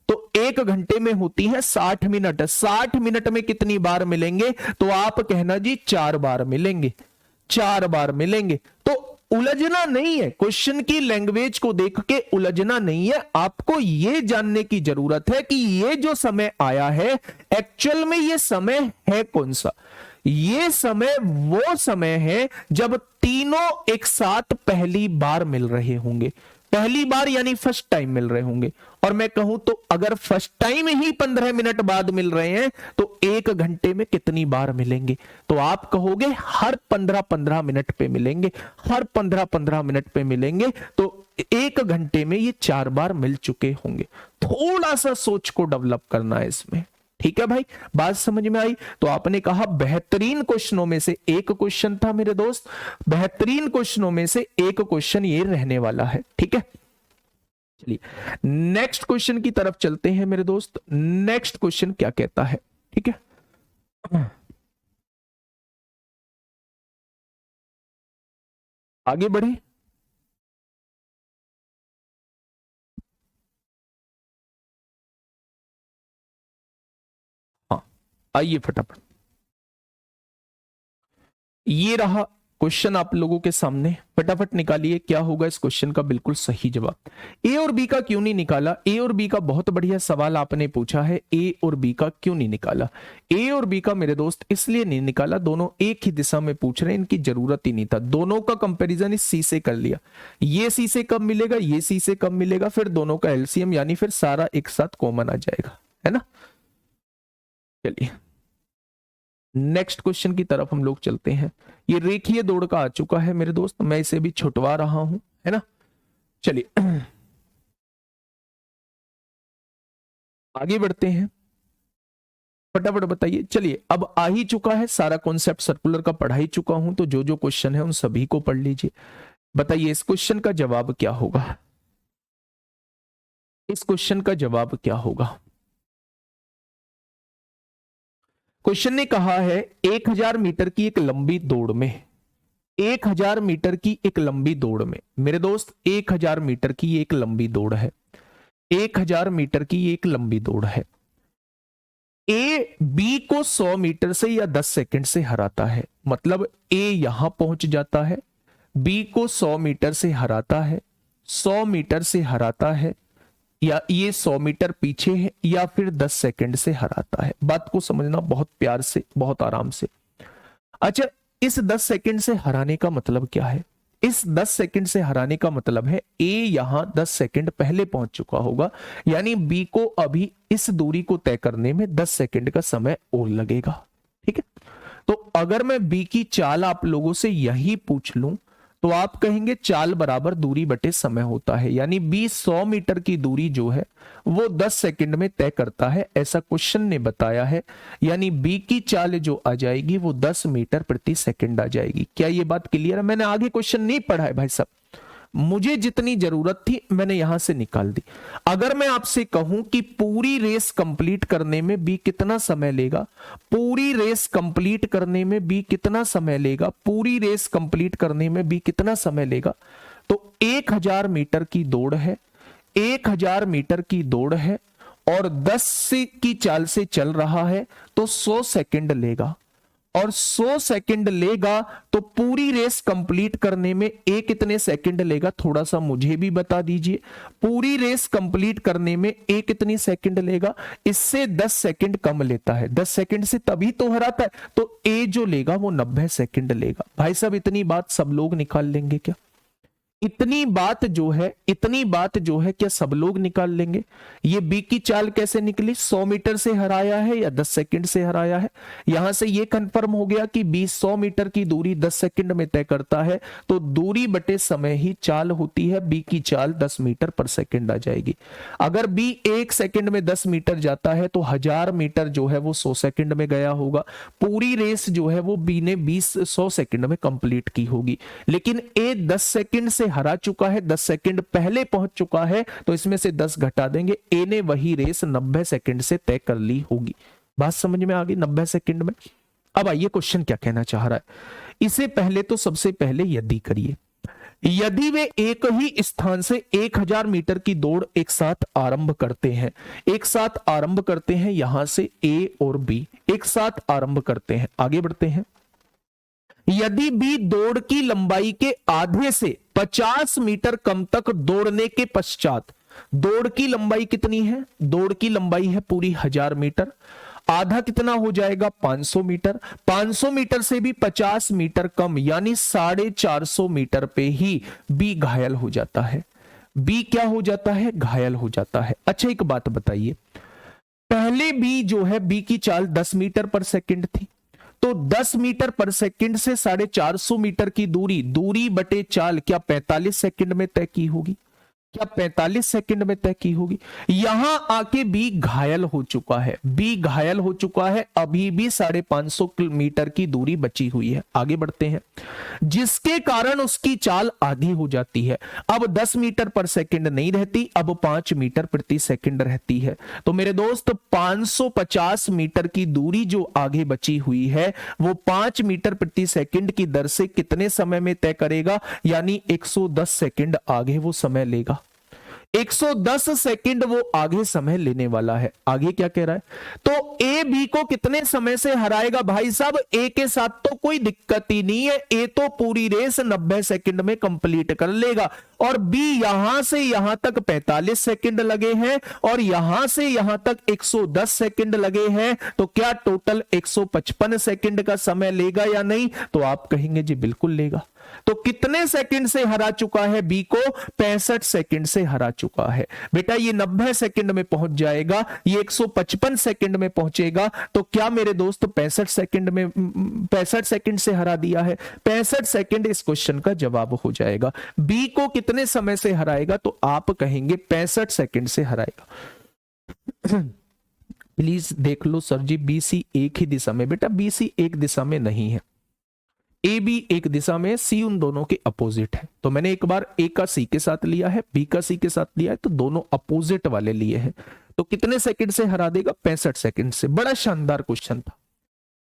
तो 1 घंटे में होती है 60 मिनट। 60 मिनट में कितनी बार मिलेंगे, तो आप कहना जी 4 बार मिलेंगे, 4 बार मिलेंगे। तो उलझना नहीं है, क्वेश्चन की लैंग्वेज को देख के उलझना नहीं है। आपको यह जानने की जरूरत है कि ये जो समय आया है एक्चुअल में ये समय है कौन सा। ये समय वो समय है जब तीनों एक साथ पहली बार मिल रहे होंगे। पहली बार यानी फर्स्ट टाइम मिल रहे होंगे। और मैं कहूं तो अगर फर्स्ट टाइम ही 15 मिनट बाद मिल रहे हैं तो 1 घंटे में कितनी बार मिलेंगे, तो आप कहोगे हर 15-15 मिनट पे मिलेंगे, हर 15-15 मिनट पे मिलेंगे। तो 1 घंटे में ये 4 बार मिल चुके होंगे। थोड़ा सा सोच को डेवलप करना है इसमें, ठीक है भाई। बात समझ में आई। तो आपने कहा बेहतरीन क्वेश्चनों में से एक क्वेश्चन था मेरे दोस्त, बेहतरीन क्वेश्चनों में से एक क्वेश्चन ये रहने वाला है, ठीक है। चलिए नेक्स्ट क्वेश्चन की तरफ चलते हैं मेरे दोस्त। नेक्स्ट क्वेश्चन क्या कहता है, ठीक है। आगे बढ़े। हाँ आइए फटाफट, ये रहा क्वेश्चन आप लोगों के सामने। फटाफट निकालिए क्या होगा इस क्वेश्चन का बिल्कुल सही जवाब। ए और बी का क्यों नहीं निकाला? ए और बी का बहुत बढ़िया सवाल आपने पूछा है। ए और बी का क्यों नहीं निकाला? ए और बी का मेरे दोस्त इसलिए नहीं निकाला, दोनों एक ही दिशा में पूछ रहे हैं, इनकी जरूरत ही नहीं था। दोनों का कंपैरिजन इस सी से कर लिया, ये सी से कब मिलेगा, ये सी से कब मिलेगा, फिर दोनों का एलसीएम यानी फिर सारा एक साथ कॉमन आ जाएगा, है ना। चलिए नेक्स्ट क्वेश्चन की तरफ हम लोग चलते हैं। ये रेखीय दौड़ का आ चुका है मेरे दोस्त, मैं इसे भी छुटवा रहा हूं, है ना। चलिए आगे बढ़ते हैं, फटाफट बताइए। चलिए अब आ ही चुका है सारा कॉन्सेप्ट, सर्कुलर का पढ़ा ही चुका हूं, तो जो जो क्वेश्चन है उन सभी को पढ़ लीजिए। बताइए इस क्वेश्चन का जवाब क्या होगा, इस क्वेश्चन का जवाब क्या होगा। क्वेश्चन ने कहा है 1000 मीटर की एक लंबी दौड़ में, 1000 मीटर की एक लंबी दौड़ में मेरे दोस्त, 1000 मीटर की एक लंबी दौड़ है, 1000 मीटर की एक लंबी दौड़ है। ए बी को 100 मीटर से या 10 सेकंड से हराता है। मतलब ए यहां पहुंच जाता है, बी को 100 मीटर से हराता है, 100 मीटर से हराता है, या ये 100 मीटर पीछे है या फिर 10 सेकंड से हराता है। बात को समझना बहुत प्यार से, बहुत आराम से। अच्छा, इस 10 सेकंड से हराने का मतलब क्या है? इस 10 सेकंड से हराने का मतलब है ए यहां 10 सेकंड पहले पहुंच चुका होगा, यानी बी को अभी इस दूरी को तय करने में 10 सेकंड का समय और लगेगा। ठीक है, तो अगर मैं बी की चाल आप लोगों से यही पूछ लूं तो आप कहेंगे चाल बराबर दूरी बटे समय होता है, यानी बी 100 मीटर की दूरी जो है वो 10 सेकंड में तय करता है, ऐसा क्वेश्चन ने बताया है। यानी बी की चाल जो आ जाएगी वो 10 मीटर प्रति सेकंड आ जाएगी। क्या ये बात क्लियर है? मैंने आगे क्वेश्चन नहीं पढ़ा है भाई साहब, मुझे जितनी जरूरत थी मैंने यहां से निकाल दी। अगर मैं आपसे कहूं कि पूरी रेस कंप्लीट करने में बी कितना समय लेगा, पूरी रेस कंप्लीट करने में बी कितना समय लेगा, पूरी रेस कंप्लीट करने में बी कितना समय लेगा, तो 1000 मीटर की दौड़ है, 1000 मीटर की दौड़ है और 10 की चाल से चल रहा है तो 100 सेकंड लेगा, और 100 सेकंड लेगा तो पूरी रेस कंप्लीट करने में ए कितने सेकंड लेगा, थोड़ा सा मुझे भी बता दीजिए। पूरी रेस कंप्लीट करने में ए कितनी सेकंड लेगा? इससे 10 सेकंड कम लेता है, 10 सेकंड से तभी तो हराता है, तो ए जो लेगा वो 90 सेकंड लेगा। भाई साहब इतनी बात सब लोग निकाल लेंगे क्या? इतनी बात जो है, इतनी बात जो है क्या सब लोग निकाल लेंगे? ये बी की चाल कैसे निकली? 100 मीटर से हराया है या 10 सेकंड से हराया है? यहां से ये कंफर्म हो गया कि बी 100 मीटर की दूरी 10 सेकंड में तय करता है, तो दूरी बटे समय ही चाल होती है। बी की चाल 10 मीटर पर सेकंड आ जाएगी। अगर बी 1 सेकंड में 10 मीटर जाता है तो 1000 मीटर जो है वो 100 सेकंड में गया होगा। पूरी रेस जो है वो बी ने 100 सेकंड में कंप्लीट की होगी, लेकिन ए 10 सेकंड से हरा चुका है, 10 सेकंड पहले पहुंच चुका है, तो इसमें से 10 घटा देंगे, ए ने वही रेस 90 सेकंड से तय कर ली होगी। बात समझ में आ गई? 90 सेकंड में। अब आइए क्वेश्चन क्या कहना चाह रहा है। इसे पहले तो सबसे पहले यदि करिए, यदि वे एक ही स्थान से 1000 मीटर की दौड़ एक साथ आरंभ करते हैं, एक साथ आरंभ करते हैं, यहां से ए और बी एक साथ आरंभ करते हैं, आगे बढ़ते हैं। यदि बी दौड़ की लंबाई के आधे से 50 मीटर कम तक दौड़ने के पश्चात, दौड़ की लंबाई कितनी है? दौड़ की लंबाई है पूरी 1000 मीटर, आधा कितना हो जाएगा? 500 मीटर। 500 मीटर से भी 50 मीटर कम यानी 450 मीटर पे ही बी घायल हो जाता है। बी क्या हो जाता है? घायल हो जाता है। अच्छा एक बात बताइए, पहले बी जो है, बी की चाल 10 मीटर पर सेकंड थी, तो 10 मीटर पर सेकंड से 450 मीटर की दूरी, दूरी बटे चाल क्या 45 सेकंड में तय की होगी? क्या 45 सेकंड में तय की होगी? यहां आके बी घायल हो चुका है, बी घायल हो चुका है, अभी भी 550 मीटर की दूरी बची हुई है। आगे बढ़ते हैं, जिसके कारण उसकी चाल आधी हो जाती है। अब 10 मीटर पर सेकंड नहीं रहती, अब 5 मीटर प्रति सेकंड रहती है। तो मेरे दोस्त 550 मीटर की दूरी जो आगे बची हुई है वो 5 मीटर प्रति सेकंड की दर से कितने समय में तय करेगा? यानी 110 सेकंड आगे वो समय लेगा। 110 सेकंड वो आगे समय लेने वाला है। आगे क्या कह रहा है? तो ए बी को कितने समय से हराएगा? भाई साहब ए के साथ तो कोई दिक्कत ही नहीं है, ए तो पूरी रेस 90 सेकंड में कंप्लीट कर लेगा, और बी यहां से यहां तक 45 सेकंड लगे हैं और यहां से यहां तक 110 सेकंड लगे हैं, तो क्या टोटल 155 सेकंड का समय लेगा या नहीं? तो आप कहेंगे जी बिल्कुल लेगा। तो कितने सेकंड से हरा चुका है बी को? 65 सेकंड से हरा चुका है। बेटा ये 90 सेकंड में पहुंच जाएगा, ये 155 सेकंड में पहुंचेगा, तो क्या मेरे दोस्त 65 सेकंड में 65 सेकंड से हरा दिया है? 65 सेकंड इस क्वेश्चन का जवाब हो जाएगा। बी को कितने समय से हराएगा? तो आप कहेंगे 65 सेकंड से हराएगा। प्लीज देख लो सर जी, बी सी एक ही दिशा में। बेटा बी सी एक दिशा में नहीं है, ए बी एक दिशा में, सी उन दोनों के अपोजिट है। तो मैंने एक बार ए का सी के साथ लिया है, बी का सी के साथ लिया है, तो दोनों अपोजिट वाले लिए हैं। तो कितने सेकंड से हरा देगा? 65 सेकंड से। बड़ा शानदार क्वेश्चन था,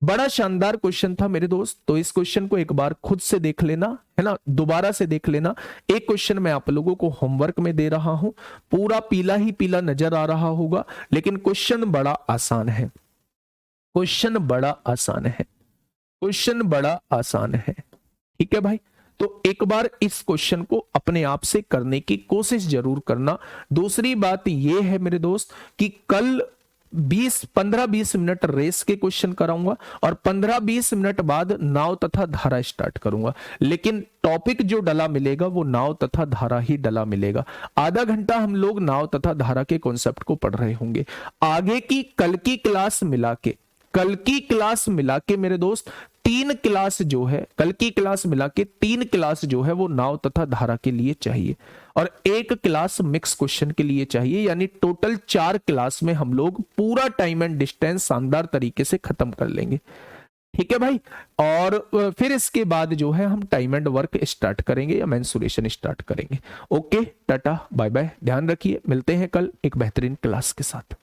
बड़ा शानदार क्वेश्चन था मेरे दोस्त। तो इस क्वेश्चन को एक बार खुद से देख लेना, है ना, दोबारा से देख लेना। एक क्वेश्चन मैं आप लोगों को होमवर्क में दे रहा हूं, पूरा पीला ही पीला नजर आ रहा होगा, लेकिन क्वेश्चन बड़ा आसान है, क्वेश्चन बड़ा आसान है, क्वेश्चन बड़ा आसान है। ठीक है भाई, तो एक बार इस क्वेश्चन को अपने आप से करने की कोशिश जरूर करना। दूसरी बात यह है मेरे दोस्त कि कल 15-20 मिनट रेस के क्वेश्चन कराऊंगा और 15-20 मिनट बाद नाव तथा धारा स्टार्ट करूंगा, लेकिन टॉपिक जो डला मिलेगा वो नाव तथा धारा ही डला मिलेगा। आधा घंटा हम लोग नाव तथा धारा के कॉन्सेप्ट को पढ़ रहे होंगे। आगे की कल की क्लास मिला के मेरे दोस्त 3 क्लास जो है, कल की क्लास मिला के 3 क्लास जो है वो नाव तथा धारा के लिए चाहिए और 1 क्लास मिक्स क्वेश्चन के लिए चाहिए, यानी टोटल 4 क्लास में हम लोग पूरा टाइम एंड डिस्टेंस शानदार तरीके से खत्म कर लेंगे। ठीक है भाई, और फिर इसके बाद जो है हम टाइम एंड वर्क स्टार्ट करेंगे या मेंसुरेशन स्टार्ट करेंगे। ओके, टाटा बाय बाय, ध्यान रखिए, मिलते हैं कल एक बेहतरीन क्लास के साथ।